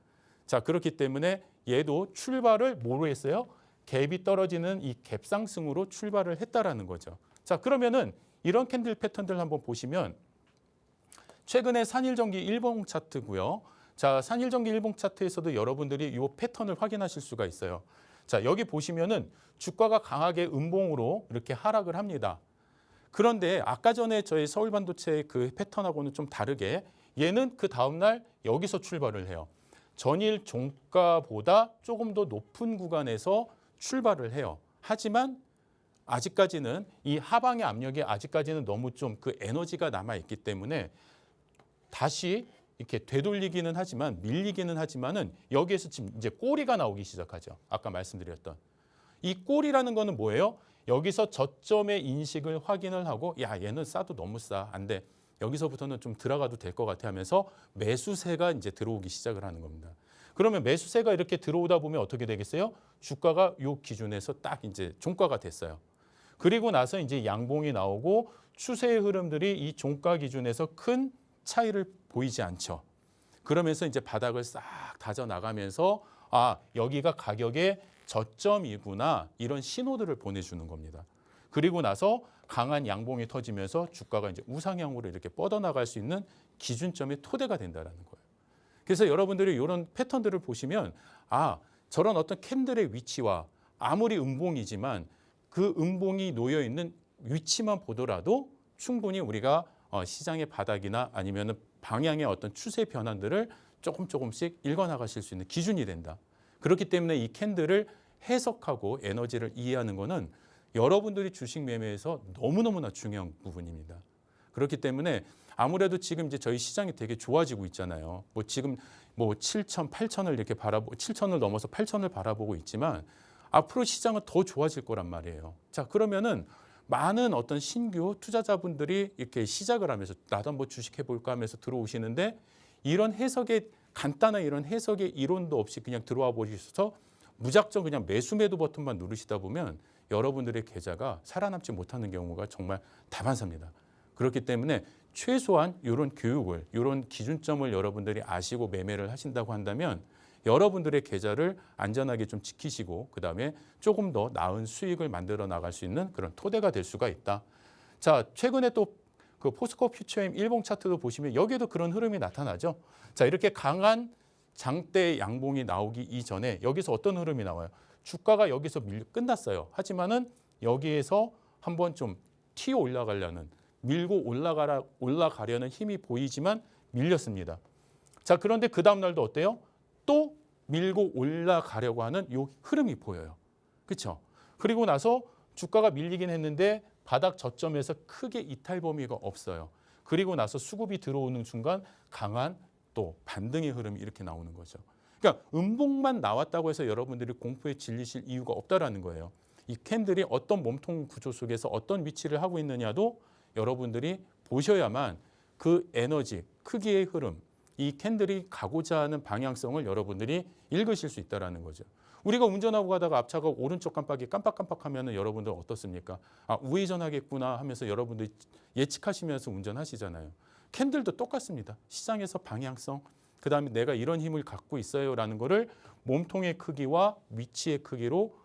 자, 그렇기 때문에 얘도 출발을 뭐로 했어요? 갭이 떨어지는 이 갭 상승으로 출발을 했다라는 거죠. 자, 그러면은 이런 캔들 패턴들 한번 보시면 최근에 산일전기 일봉 차트고요. 자, 산일전기 일봉 차트에서도 여러분들이 이 패턴을 확인하실 수가 있어요. 자, 여기 보시면은 주가가 강하게 음봉으로 이렇게 하락을 합니다. 그런데 아까 전에 저희 서울반도체 그 패턴하고는 좀 다르게 얘는 그 다음날 여기서 출발을 해요. 전일 종가보다 조금 더 높은 구간에서 출발을 해요. 하지만 아직까지는 이 하방의 압력이 아직까지는 너무 좀 그 에너지가 남아있기 때문에 다시 이렇게 되돌리기는 하지만 밀리기는 하지만은 여기에서 지금 이제 꼬리가 나오기 시작하죠. 아까 말씀드렸던 이 꼬리라는 거는 뭐예요? 여기서 저점의 인식을 확인을 하고 야, 얘는 싸도 너무 싸. 안 돼. 여기서부터는 좀 들어가도 될 것 같아 하면서 매수세가 이제 들어오기 시작을 하는 겁니다. 그러면 매수세가 이렇게 들어오다 보면 어떻게 되겠어요? 주가가 요 기준에서 딱 이제 종가가 됐어요. 그리고 나서 이제 양봉이 나오고 추세의 흐름들이 이 종가 기준에서 큰 차이를 보이지 않죠. 그러면서 이제 바닥을 싹 다져 나가면서 여기가 가격의 저점이구나 이런 신호들을 보내주는 겁니다. 그리고 나서 강한 양봉이 터지면서 주가가 이제 우상향으로 이렇게 뻗어나갈 수 있는 기준점의 토대가 된다는 거예요. 그래서 여러분들이 이런 패턴들을 보시면 저런 어떤 캔들의 위치와 아무리 음봉이지만 그 음봉이 놓여 있는 위치만 보더라도 충분히 우리가 시장의 바닥이나 아니면은 방향의 어떤 추세 변환들을 조금씩 읽어나가실 수 있는 기준이 된다. 그렇기 때문에 이 캔들을 해석하고 에너지를 이해하는 것은 여러분들이 주식 매매에서 너무너무나 중요한 부분입니다. 그렇기 때문에 아무래도 지금 이제 저희 시장이 되게 좋아지고 있잖아요. 지금 7천, 8천을 이렇게 7천을 넘어서 8천을 바라보고 있지만 앞으로 시장은 더 좋아질 거란 말이에요. 자, 그러면은 많은 어떤 신규 투자자분들이 이렇게 시작을 하면서 나도 한번 주식해 볼까 하면서 들어오시는데 이런 해석의 간단한 이런 해석의 이론도 없이 그냥 들어와 보셔서 무작정 그냥 매수 매도 버튼만 누르시다 보면 여러분들의 계좌가 살아남지 못하는 경우가 정말 다반사입니다. 그렇기 때문에 최소한 이런 교육을, 이런 기준점을 여러분들이 아시고 매매를 하신다고 한다면 여러분들의 계좌를 안전하게 좀 지키시고 그다음에 조금 더 나은 수익을 만들어 나갈 수 있는 그런 토대가 될 수가 있다. 자, 최근에 또 그 포스코 퓨처엠 일봉 차트도 보시면 여기에도 그런 흐름이 나타나죠. 자, 이렇게 강한 장대 양봉이 나오기 이전에 여기서 어떤 흐름이 나와요? 주가가 여기서 끝났어요. 하지만은 여기에서 한번 좀 튀어 올라가려는, 밀고 올라가려는 힘이 보이지만 밀렸습니다. 자, 그런데 그 다음 날도 어때요? 또 밀고 올라가려고 하는 이 흐름이 보여요. 그렇죠? 그리고 나서 주가가 밀리긴 했는데 바닥 저점에서 크게 이탈 범위가 없어요. 그리고 나서 수급이 들어오는 순간 강한 또 반등의 흐름이 이렇게 나오는 거죠. 그러니까 음봉만 나왔다고 해서 여러분들이 공포에 질리실 이유가 없다라는 거예요. 이 캔들이 어떤 몸통 구조 속에서 어떤 위치를 하고 있느냐도 여러분들이 보셔야만 그 에너지, 크기의 흐름, 이 캔들이 가고자 하는 방향성을 여러분들이 읽으실 수 있다는 거죠. 우리가 운전하고 가다가 앞차가 오른쪽 깜빡이 깜빡깜빡하면 여러분들 어떻습니까? 아, 우회전하겠구나 하면서 여러분들이 예측하시면서 운전하시잖아요. 캔들도 똑같습니다. 시장에서 방향성, 그다음에 내가 이런 힘을 갖고 있어요라는 거를 몸통의 크기와 위치의 크기로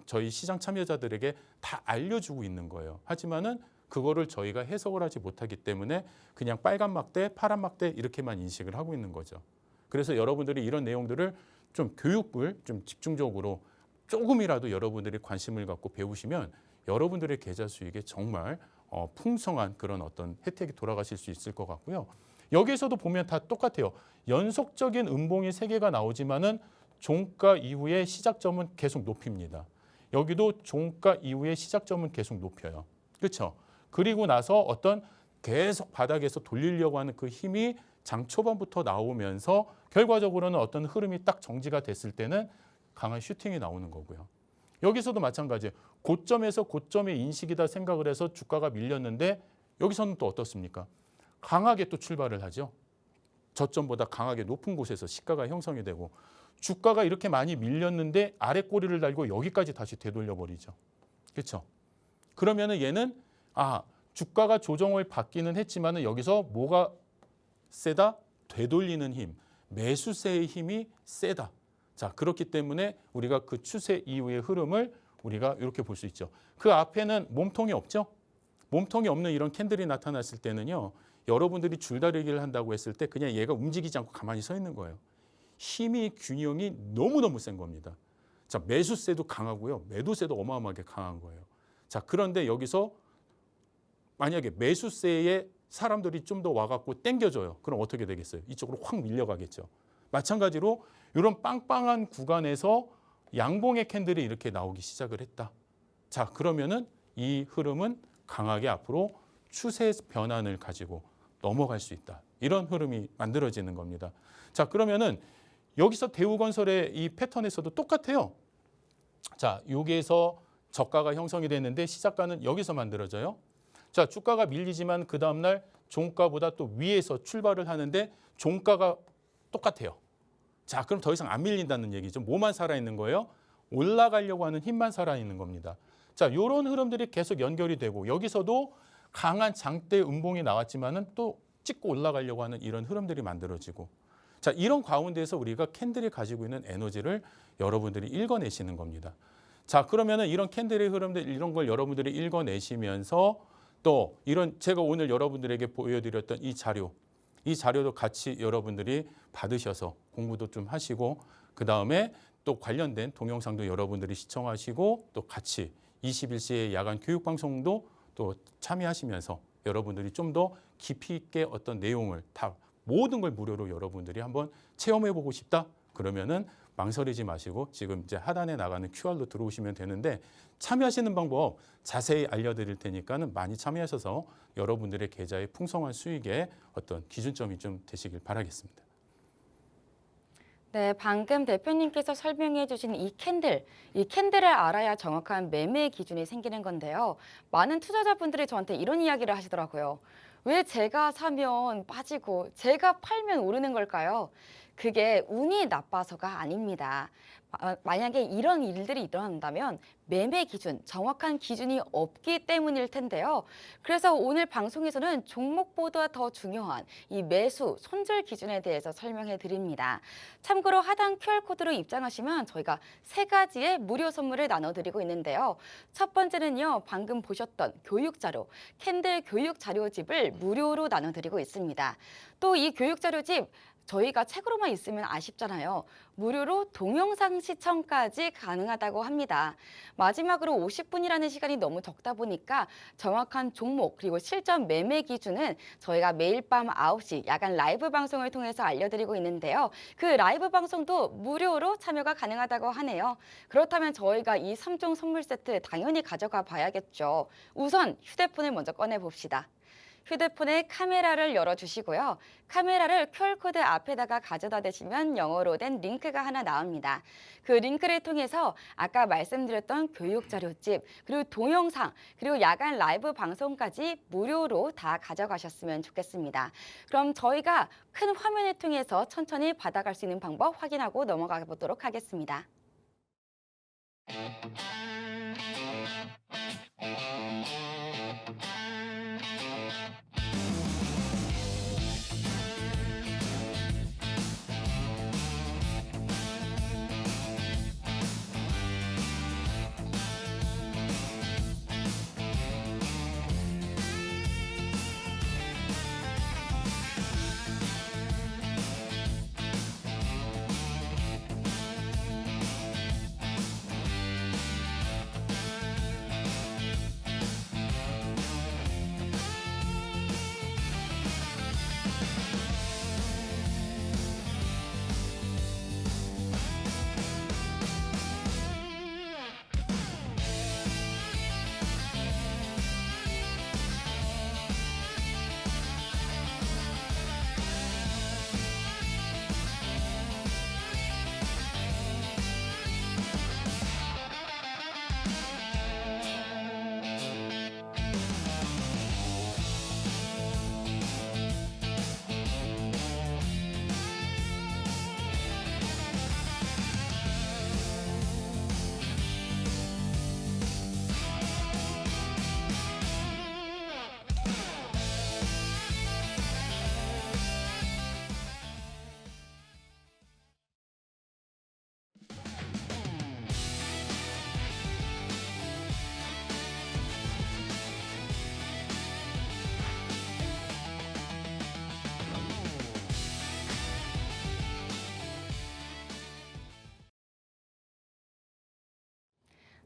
저희 시장 참여자들에게 다 알려주고 있는 거예요. 하지만은 그거를 저희가 해석을 하지 못하기 때문에 그냥 빨간 막대, 파란 막대 이렇게만 인식을 하고 있는 거죠. 그래서 여러분들이 이런 내용들을 좀 교육을 좀 집중적으로 조금이라도 여러분들이 관심을 갖고 배우시면 여러분들의 계좌 수익에 정말 풍성한 그런 어떤 혜택이 돌아가실 수 있을 것 같고요. 여기에서도 보면 다 똑같아요. 연속적인 음봉이 3개가 나오지만은 종가 이후에 시작점은 계속 높입니다. 여기도 종가 이후에 시작점은 계속 높여요. 그렇죠? 그리고 나서 어떤 계속 바닥에서 돌리려고 하는 그 힘이 장 초반부터 나오면서 결과적으로는 어떤 흐름이 딱 정지가 됐을 때는 강한 슈팅이 나오는 거고요. 여기서도 마찬가지예요. 고점에서 고점의 인식이다 생각을 해서 주가가 밀렸는데 여기서는 또 어떻습니까? 강하게 또 출발을 하죠. 저점보다 강하게 높은 곳에서 시가가 형성이 되고 주가가 이렇게 많이 밀렸는데 아래 꼬리를 달고 여기까지 다시 되돌려 버리죠. 그렇죠? 그러면은 얘는 주가가 조정을 받기는 했지만은 여기서 뭐가 세다? 되돌리는 힘, 매수세의 힘이 세다. 자, 그렇기 때문에 우리가 그 추세 이후의 흐름을 우리가 이렇게 볼 수 있죠. 그 앞에는 몸통이 없죠. 몸통이 없는 이런 캔들이 나타났을 때는요. 여러분들이 줄다리기를 한다고 했을 때 그냥 얘가 움직이지 않고 가만히 서 있는 거예요. 힘이 균형이 너무너무 센 겁니다. 자, 매수세도 강하고요. 매도세도 어마어마하게 강한 거예요. 자, 그런데 여기서 만약에 매수세에 사람들이 좀 더 와갖고 땡겨줘요. 그럼 어떻게 되겠어요? 이쪽으로 확 밀려가겠죠. 마찬가지로 이런 빵빵한 구간에서 양봉의 캔들이 이렇게 나오기 시작을 했다. 자, 그러면은 이 흐름은 강하게 앞으로 추세 변환을 가지고 넘어갈 수 있다. 이런 흐름이 만들어지는 겁니다. 자, 그러면은 여기서 대우건설의 이 패턴에서도 똑같아요. 자, 여기에서 저가가 형성이 됐는데 시작가는 여기서 만들어져요. 자, 주가가 밀리지만 그 다음날 종가보다 또 위에서 출발을 하는데 종가가 똑같아요. 자, 그럼 더 이상 안 밀린다는 얘기죠. 뭐만 살아있는 거예요? 올라가려고 하는 힘만 살아있는 겁니다. 자, 이런 흐름들이 계속 연결이 되고 여기서도 강한 장대 음봉이 나왔지만은 또 찍고 올라가려고 하는 이런 흐름들이 만들어지고 자, 이런 가운데에서 우리가 캔들이 가지고 있는 에너지를 여러분들이 읽어내시는 겁니다. 자, 그러면은 이런 캔들의 흐름들 이런 걸 여러분들이 읽어내시면서 또 이런 제가 오늘 여러분들에게 보여드렸던 이 자료도 같이 여러분들이 받으셔서 공부도 좀 하시고 그 다음에 또 관련된 동영상도 여러분들이 시청하시고 또 같이 21시의 야간 교육방송도 또 참여하시면서 여러분들이 좀 더 깊이 있게 어떤 내용을 다 모든 걸 무료로 여러분들이 한번 체험해보고 싶다? 그러면은 망설이지 마시고 지금 이제 하단에 나가는 QR로 들어오시면 되는데 참여하시는 방법 자세히 알려드릴 테니까는 많이 참여하셔서 여러분들의 계좌의 풍성한 수익의 어떤 기준점이 좀 되시길 바라겠습니다. 네, 방금 대표님께서 설명해 주신 이 캔들을 알아야 정확한 매매 기준이 생기는 건데요. 많은 투자자분들이 저한테 이런 이야기를 하시더라고요. 왜 제가 사면 빠지고 제가 팔면 오르는 걸까요? 그게 운이 나빠서가 아닙니다. 만약에 이런 일들이 일어난다면 매매 기준, 정확한 기준이 없기 때문일 텐데요. 그래서 오늘 방송에서는 종목보다 더 중요한 이 매수, 손절 기준에 대해서 설명해 드립니다. 참고로 하단 QR코드로 입장하시면 저희가 세 가지의 무료 선물을 나눠드리고 있는데요. 첫 번째는요, 방금 보셨던 교육자료, 캔들 교육자료집을 무료로 나눠드리고 있습니다. 또 이 교육자료집 저희가 책으로만 있으면 아쉽잖아요. 무료로 동영상 시청까지 가능하다고 합니다. 마지막으로 50분이라는 시간이 너무 적다 보니까 정확한 종목 그리고 실전 매매 기준은 저희가 매일 밤 9시 야간 라이브 방송을 통해서 알려드리고 있는데요. 그 라이브 방송도 무료로 참여가 가능하다고 하네요. 그렇다면 저희가 이 3종 선물 세트 당연히 가져가 봐야겠죠. 우선 휴대폰을 먼저 꺼내 봅시다. 휴대폰의 카메라를 열어주시고요. 카메라를 QR코드 앞에다가 가져다 대시면 영어로 된 링크가 하나 나옵니다. 그 링크를 통해서 아까 말씀드렸던 교육자료집, 그리고 동영상, 그리고 야간 라이브 방송까지 무료로 다 가져가셨으면 좋겠습니다. 그럼 저희가 큰 화면을 통해서 천천히 받아갈 수 있는 방법 확인하고 넘어가 보도록 하겠습니다.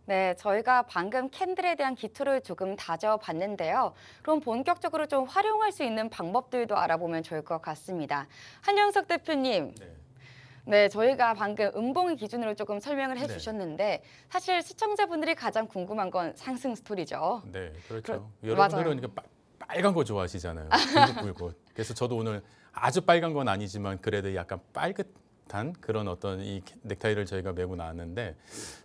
네, 저희가 방금 캔들에 대한 기초를 조금 다져봤는데요. 그럼 본격적으로 좀 활용할 수 있는 방법들도 알아보면 좋을 것 같습니다. 한영석 대표님, 네, 저희가 방금 음봉의 기준으로 조금 설명을 해주셨는데 사실 시청자분들이 가장 궁금한 건 상승 스토리죠. 네, 그렇죠. 맞아요. 여러분들은 그러니까 빨간 거 좋아하시잖아요. 붉고. 그래서 저도 오늘 아주 빨간 건 아니지만 그래도 약간 빨긋한 그런 어떤 이 넥타이를 저희가 메고 나왔는데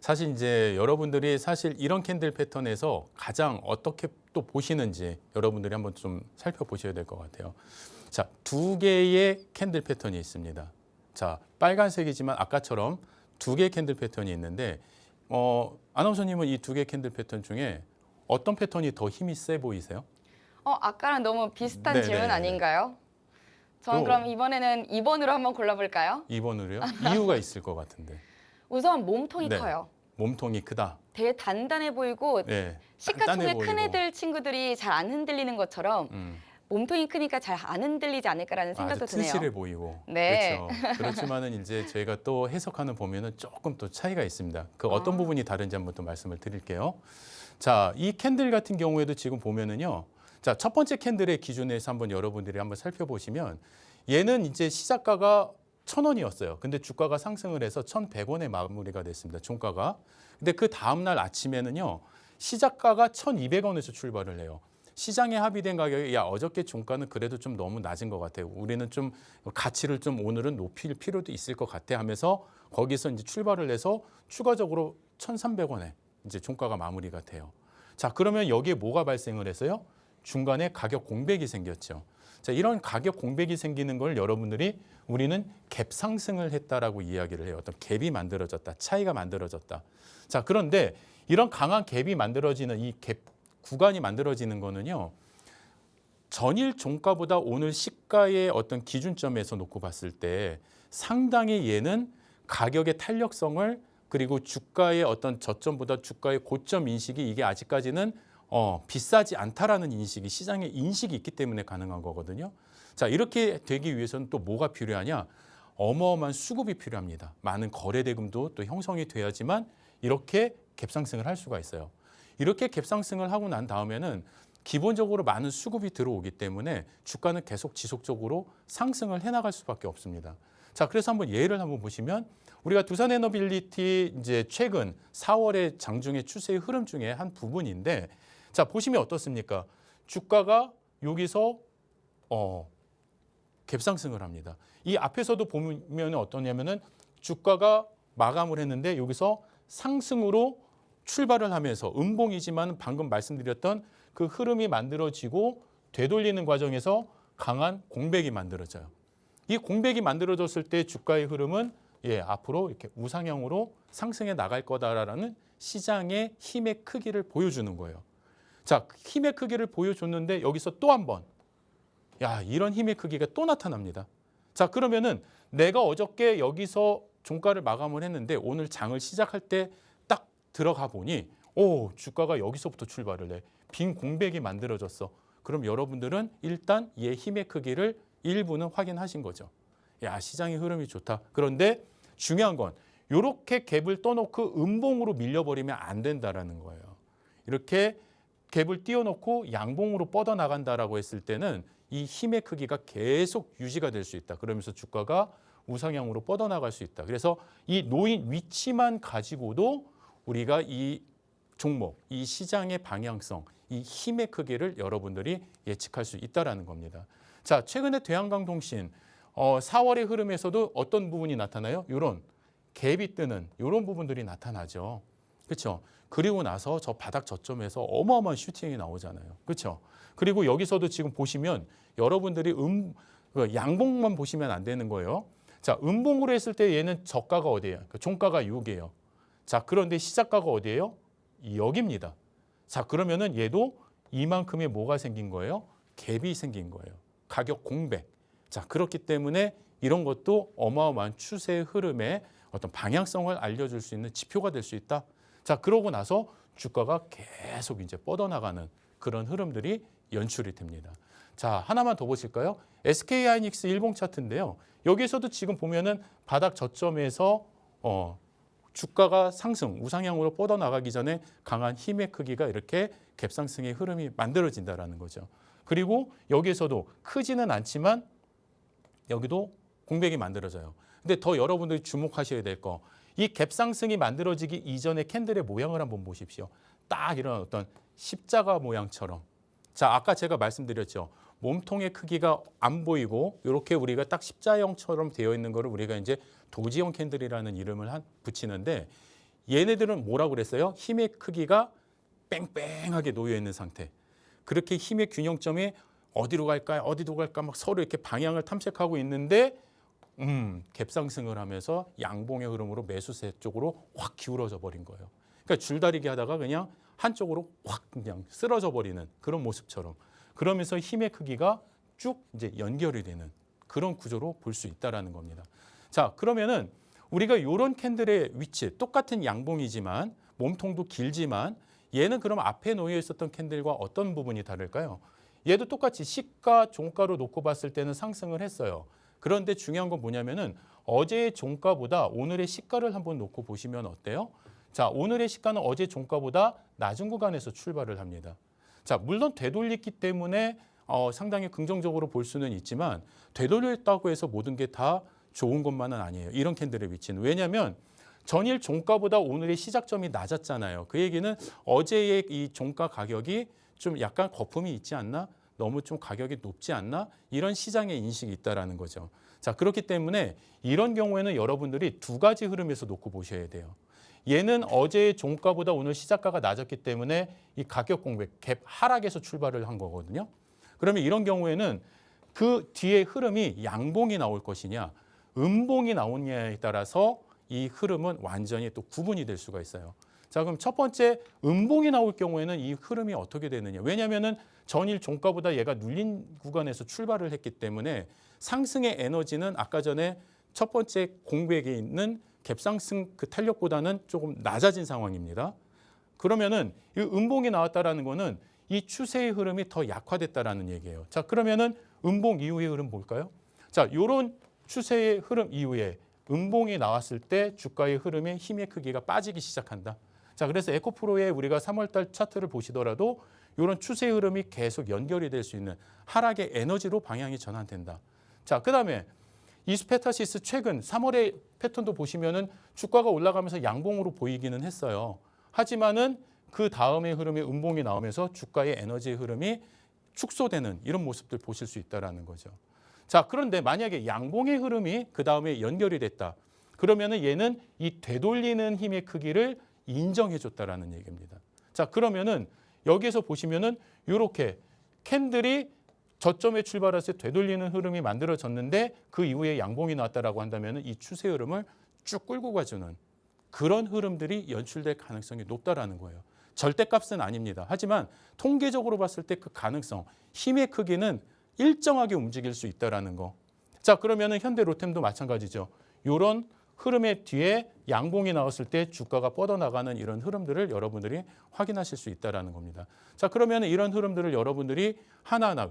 사실 이제 여러분들이 사실 이런 캔들 패턴에서 가장 어떻게 또 보시는지 여러분들이 한번 좀 살펴보셔야 될 것 같아요. 자, 두 개의 캔들 패턴이 있습니다. 자, 빨간색이지만 아까처럼 두 개의 캔들 패턴이 있는데 아나운서님은 이 두 개의 캔들 패턴 중에 어떤 패턴이 더 힘이 세 보이세요? 아까랑 너무 비슷한 네, 질문 네, 네. 아닌가요? 저는 그럼 이번에는 2번으로 한번 골라볼까요? 2번으로요? 이유가 있을 것 같은데. 우선 몸통이 네. 커요. 몸통이 크다. 되게 단단해 보이고 네. 시가총액 단단해 큰 보이고. 애들 친구들이 잘 안 흔들리는 것처럼 몸통이 크니까 잘 안 흔들리지 않을까라는 생각도 아주 드네요. 튼실해 보이고. 네. 그렇죠. 그렇지만은 이제 저희가 또 해석하는 보면은 조금 또 차이가 있습니다. 그 어떤 부분이 다른지 한번 또 말씀을 드릴게요. 자, 이 캔들 같은 경우에도 지금 보면은요. 자, 첫 번째 캔들의 기준에서 한번 여러분들이 한번 살펴보시면 얘는 이제 시작가가 1,000원이었어요. 근데 주가가 상승을 해서 1,100원에 마무리가 됐습니다. 종가가. 근데 그 다음 날 아침에는요. 시작가가 1,200원에서 출발을 해요. 시장에 합의된 가격이 야 어저께 종가는 그래도 좀 너무 낮은 것 같아요. 우리는 좀 가치를 좀 오늘은 높일 필요도 있을 것 같아 하면서 거기서 이제 출발을 해서 추가적으로 1,300원에 이제 종가가 마무리가 돼요. 자, 그러면 여기에 뭐가 발생을 해서요? 중간에 가격 공백이 생겼죠. 자, 이런 가격 공백이 생기는 걸 여러분들이 우리는 갭 상승을 했다라고 이야기를 해요. 어떤 갭이 만들어졌다, 차이가 만들어졌다. 자, 그런데 이런 강한 갭이 만들어지는 이 갭 구간이 만들어지는 거는요. 전일 종가보다 오늘 시가의 어떤 기준점에서 놓고 봤을 때 상당히 얘는 가격의 탄력성을 그리고 주가의 어떤 저점보다 주가의 고점 인식이 이게 아직까지는 비싸지 않다라는 인식이 시장의 인식이 있기 때문에 가능한 거거든요. 자, 이렇게 되기 위해서는 또 뭐가 필요하냐? 어마어마한 수급이 필요합니다. 많은 거래 대금도 또 형성이 돼야지만 이렇게 갭상승을 할 수가 있어요. 이렇게 갭상승을 하고 난 다음에는 기본적으로 많은 수급이 들어오기 때문에 주가는 계속 지속적으로 상승을 해나갈 수밖에 없습니다. 자, 그래서 한번 예를 한번 보시면 우리가 두산에너빌리티 이제 최근 4월의 장중의 추세의 흐름 중에 한 부분인데, 자, 보시면 어떻습니까? 주가가 여기서 갭상승을 합니다. 이 앞에서도 보면 어떠냐면은 주가가 마감을 했는데 여기서 상승으로 출발을 하면서 음봉이지만 방금 말씀드렸던 그 흐름이 만들어지고 되돌리는 과정에서 강한 공백이 만들어져요. 이 공백이 만들어졌을 때 주가의 흐름은 앞으로 이렇게 우상향으로 상승해 나갈 거다라는 시장의 힘의 크기를 보여주는 거예요. 자, 힘의 크기를 보여줬는데 여기서 또 한 번, 이런 힘의 크기가 또 나타납니다. 자, 그러면은 내가 어저께 여기서 종가를 마감을 했는데 오늘 장을 시작할 때 딱 들어가 보니 주가가 여기서부터 출발을 해. 빈 공백이 만들어졌어. 그럼 여러분들은 일단 얘 힘의 크기를 일부는 확인하신 거죠. 시장의 흐름이 좋다. 그런데 중요한 건 이렇게 갭을 떠놓고 음봉으로 밀려버리면 안 된다라는 거예요. 이렇게 갭을 띄워놓고 양봉으로 뻗어나간다라고 했을 때는 이 힘의 크기가 계속 유지가 될 수 있다. 그러면서 주가가 우상향으로 뻗어나갈 수 있다. 그래서 이 놓인 위치만 가지고도 우리가 이 종목, 이 시장의 방향성, 이 힘의 크기를 여러분들이 예측할 수 있다라는 겁니다. 자, 최근에 대한강통신 4월의 흐름에서도 어떤 부분이 나타나요? 이런 갭이 뜨는 이런 부분들이 나타나죠. 그렇죠? 그리고 나서 저 바닥 저점에서 어마어마한 슈팅이 나오잖아요. 그렇죠? 그리고 여기서도 지금 보시면 여러분들이 양봉만 보시면 안 되는 거예요. 자, 음봉으로 했을 때 얘는 저가가 어디예요? 종가가 6이에요. 자, 그런데 시작가가 어디예요? 여기입니다. 자, 그러면은 얘도 이만큼의 뭐가 생긴 거예요? 갭이 생긴 거예요. 가격 공백. 자, 그렇기 때문에 이런 것도 어마어마한 추세의 흐름에 어떤 방향성을 알려줄 수 있는 지표가 될 수 있다. 자, 그러고 나서 주가가 계속 이제 뻗어나가는 그런 흐름들이 연출이 됩니다. 자, 하나만 더 보실까요? SK하이닉스 일봉 차트인데요. 여기에서도 지금 보면은 바닥 저점에서 주가가 상승, 우상향으로 뻗어나가기 전에 강한 힘의 크기가 이렇게 갭상승의 흐름이 만들어진다라는 거죠. 그리고 여기에서도 크지는 않지만 여기도 공백이 만들어져요. 근데 더 여러분들이 주목하셔야 될 거, 이 갭상승이 만들어지기 이전의 캔들의 모양을 한번 보십시오. 딱 이런 어떤 십자가 모양처럼. 자, 아까 제가 말씀드렸죠. 몸통의 크기가 안 보이고 이렇게 우리가 딱 십자형처럼 되어 있는 거를 우리가 이제 도지형 캔들이라는 이름을 붙이는데, 얘네들은 뭐라고 그랬어요? 힘의 크기가 뺑뺑하게 놓여 있는 상태. 그렇게 힘의 균형점이 어디로 갈까요? 어디로 갈까? 막 서로 이렇게 방향을 탐색하고 있는데 갭상승을 하면서 양봉의 흐름으로 매수세 쪽으로 확 기울어져 버린 거예요. 그러니까 줄다리기 하다가 그냥 한쪽으로 확 그냥 쓰러져 버리는 그런 모습처럼. 그러면서 힘의 크기가 쭉 이제 연결이 되는 그런 구조로 볼 수 있다라는 겁니다. 자, 그러면은 우리가 이런 캔들의 위치, 똑같은 양봉이지만 몸통도 길지만 얘는 그럼 앞에 놓여 있었던 캔들과 어떤 부분이 다를까요? 얘도 똑같이 시가, 종가로 놓고 봤을 때는 상승을 했어요. 그런데 중요한 건 뭐냐면은 어제의 종가보다 오늘의 시가를 한번 놓고 보시면 어때요? 자, 오늘의 시가는 어제 종가보다 낮은 구간에서 출발을 합니다. 자, 물론 되돌렸기 때문에 상당히 긍정적으로 볼 수는 있지만 되돌렸다고 해서 모든 게 다 좋은 것만은 아니에요. 이런 캔들의 위치는. 왜냐하면 전일 종가보다 오늘의 시작점이 낮았잖아요. 그 얘기는 어제의 이 종가 가격이 좀 약간 거품이 있지 않나? 너무 좀 가격이 높지 않나? 이런 시장의 인식이 있다라는 거죠. 자, 그렇기 때문에 이런 경우에는 여러분들이 두 가지 흐름에서 놓고 보셔야 돼요. 얘는 어제의 종가보다 오늘 시작가가 낮았기 때문에 이 가격 공백, 갭 하락에서 출발을 한 거거든요. 그러면 이런 경우에는 그 뒤에 흐름이 양봉이 나올 것이냐 음봉이 나오냐에 따라서 이 흐름은 완전히 또 구분이 될 수가 있어요. 자, 그럼 첫 번째 음봉이 나올 경우에는 이 흐름이 어떻게 되느냐. 왜냐하면은 전일 종가보다 얘가 눌린 구간에서 출발을 했기 때문에 상승의 에너지는 아까 전에 첫 번째 공백에 있는 갭상승 그 탄력보다는 조금 낮아진 상황입니다. 그러면은 이 음봉이 나왔다라는 거는 이 추세의 흐름이 더 약화됐다라는 얘기예요. 자, 그러면은 음봉 이후의 흐름 볼까요? 자, 요런 추세의 흐름 이후에 음봉이 나왔을 때 주가의 흐름의 힘의 크기가 빠지기 시작한다. 자, 그래서 에코프로의 우리가 3월달 차트를 보시더라도 이런 추세 흐름이 계속 연결이 될 수 있는 하락의 에너지로 방향이 전환된다. 자, 그다음에 이스페타시스 최근 3월의 패턴도 보시면은 주가가 올라가면서 양봉으로 보이기는 했어요. 하지만은 그 다음의 흐름에 음봉이 나오면서 주가의 에너지 흐름이 축소되는 이런 모습들 보실 수 있다라는 거죠. 자, 그런데 만약에 양봉의 흐름이 그 다음에 연결이 됐다. 그러면은 얘는 이 되돌리는 힘의 크기를 인정해 줬다라는 얘기입니다. 자, 그러면은 여기에서 보시면은 이렇게 캔들이 저점에 출발해서 되돌리는 흐름이 만들어졌는데 그 이후에 양봉이 나왔다라고 한다면은 이 추세 흐름을 쭉 끌고 가주는 그런 흐름들이 연출될 가능성이 높다라는 거예요. 절대값은 아닙니다. 하지만 통계적으로 봤을 때 그 가능성, 힘의 크기는 일정하게 움직일 수 있다라는 거. 자, 그러면은 현대로템도 마찬가지죠. 이런 흐름의 뒤에 양봉이 나왔을 때 주가가 뻗어나가는 이런 흐름들을 여러분들이 확인하실 수 있다라는 겁니다. 자, 그러면 이런 흐름들을 여러분들이 하나하나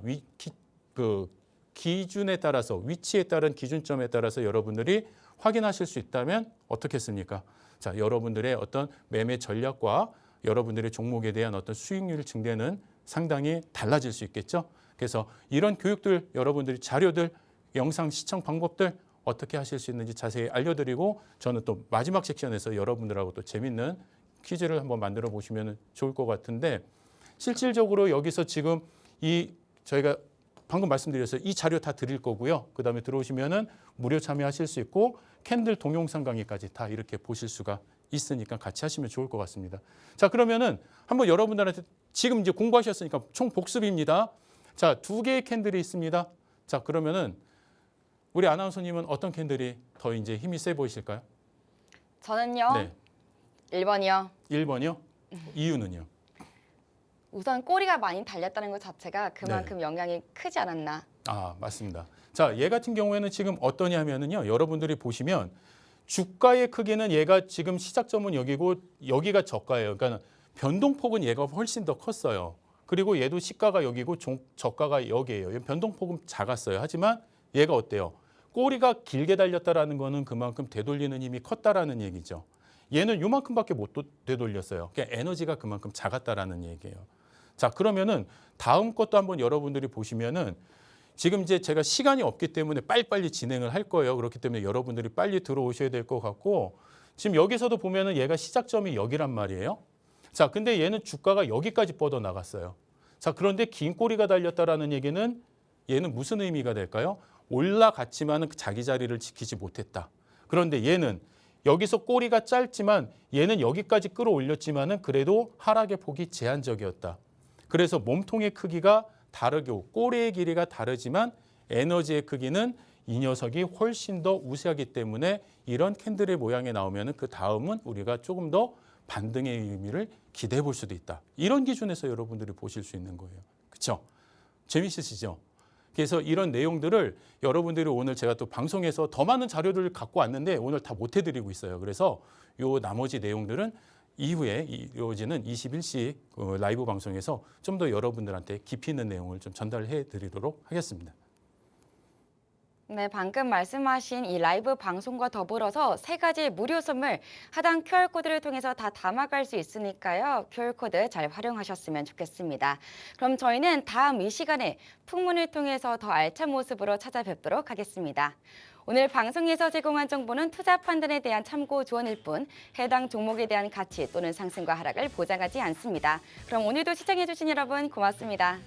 기준에 따라서 위치에 따른 기준점에 따라서 여러분들이 확인하실 수 있다면 어떻겠습니까? 자, 여러분들의 어떤 매매 전략과 여러분들의 종목에 대한 어떤 수익률 증대는 상당히 달라질 수 있겠죠. 그래서 이런 교육들, 여러분들이 자료들, 영상 시청 방법들 어떻게 하실 수 있는지 자세히 알려드리고 저는 또 마지막 섹션에서 여러분들하고 또 재밌는 퀴즈를 한번 만들어 보시면 좋을 것 같은데 실질적으로 여기서 지금 이 저희가 방금 말씀드렸어요. 이 자료 다 드릴 거고요. 그다음에 들어오시면은 무료 참여하실 수 있고 캔들 동영상 강의까지 다 이렇게 보실 수가 있으니까 같이 하시면 좋을 것 같습니다. 자, 그러면은 한번 여러분들한테 지금 이제 공부하셨으니까 총 복습입니다. 자, 2개의 캔들이 있습니다. 자, 그러면은 우리 아나운서님은 어떤 캔들이 더 이제 힘이 세 보이실까요? 저는요. 네. 1번이요. 1번이요? 이유는요? 우선 꼬리가 많이 달렸다는 것 자체가 그만큼 영향이 크지 않았나. 아, 맞습니다. 자, 얘 같은 경우에는 지금 어떠냐 하면은요. 여러분들이 보시면 주가의 크기는 얘가 지금 시작점은 여기고 여기가 저가예요. 그러니까 변동폭은 얘가 훨씬 더 컸어요. 그리고 얘도 시가가 여기고 저가가 여기예요. 변동폭은 작았어요. 하지만 얘가 어때요? 꼬리가 길게 달렸다라는 거는 그만큼 되돌리는 힘이 컸다라는 얘기죠. 얘는 요만큼밖에 못 되돌렸어요. 그러니까 에너지가 그만큼 작았다라는 얘기예요. 자, 그러면은 다음 것도 한번 여러분들이 보시면은 지금 이제 제가 시간이 없기 때문에 빨리빨리 진행을 할 거예요. 그렇기 때문에 여러분들이 빨리 들어오셔야 될 것 같고 지금 여기서도 보면은 얘가 시작점이 여기란 말이에요. 자, 근데 얘는 주가가 여기까지 뻗어 나갔어요. 자, 그런데 긴 꼬리가 달렸다라는 얘기는 얘는 무슨 의미가 될까요? 올라갔지만은 자기 자리를 지키지 못했다. 그런데 얘는 여기서 꼬리가 짧지만 얘는 여기까지 끌어올렸지만은 그래도 하락의 폭이 제한적이었다. 그래서 몸통의 크기가 다르고 꼬리의 길이가 다르지만 에너지의 크기는 이 녀석이 훨씬 더 우세하기 때문에 이런 캔들의 모양이 나오면은 그 다음은 우리가 조금 더 반등의 의미를 기대해 볼 수도 있다. 이런 기준에서 여러분들이 보실 수 있는 거예요. 그렇죠? 재밌으시죠? 그래서 이런 내용들을 여러분들이 오늘 제가 또 방송에서 더 많은 자료들을 갖고 왔는데 오늘 다 못 해드리고 있어요. 그래서 요 나머지 내용들은 이후에 이어지는 21시 라이브 방송에서 좀 더 여러분들한테 깊이 있는 내용을 좀 전달해 드리도록 하겠습니다. 네, 방금 말씀하신 이 라이브 방송과 더불어서 3가지 무료 선물 하단 QR코드를 통해서 다 담아갈 수 있으니까요. QR코드 잘 활용하셨으면 좋겠습니다. 그럼 저희는 다음 이 시간에 풍문을 통해서 더 알찬 모습으로 찾아뵙도록 하겠습니다. 오늘 방송에서 제공한 정보는 투자 판단에 대한 참고 조언일 뿐 해당 종목에 대한 가치 또는 상승과 하락을 보장하지 않습니다. 그럼 오늘도 시청해주신 여러분 고맙습니다.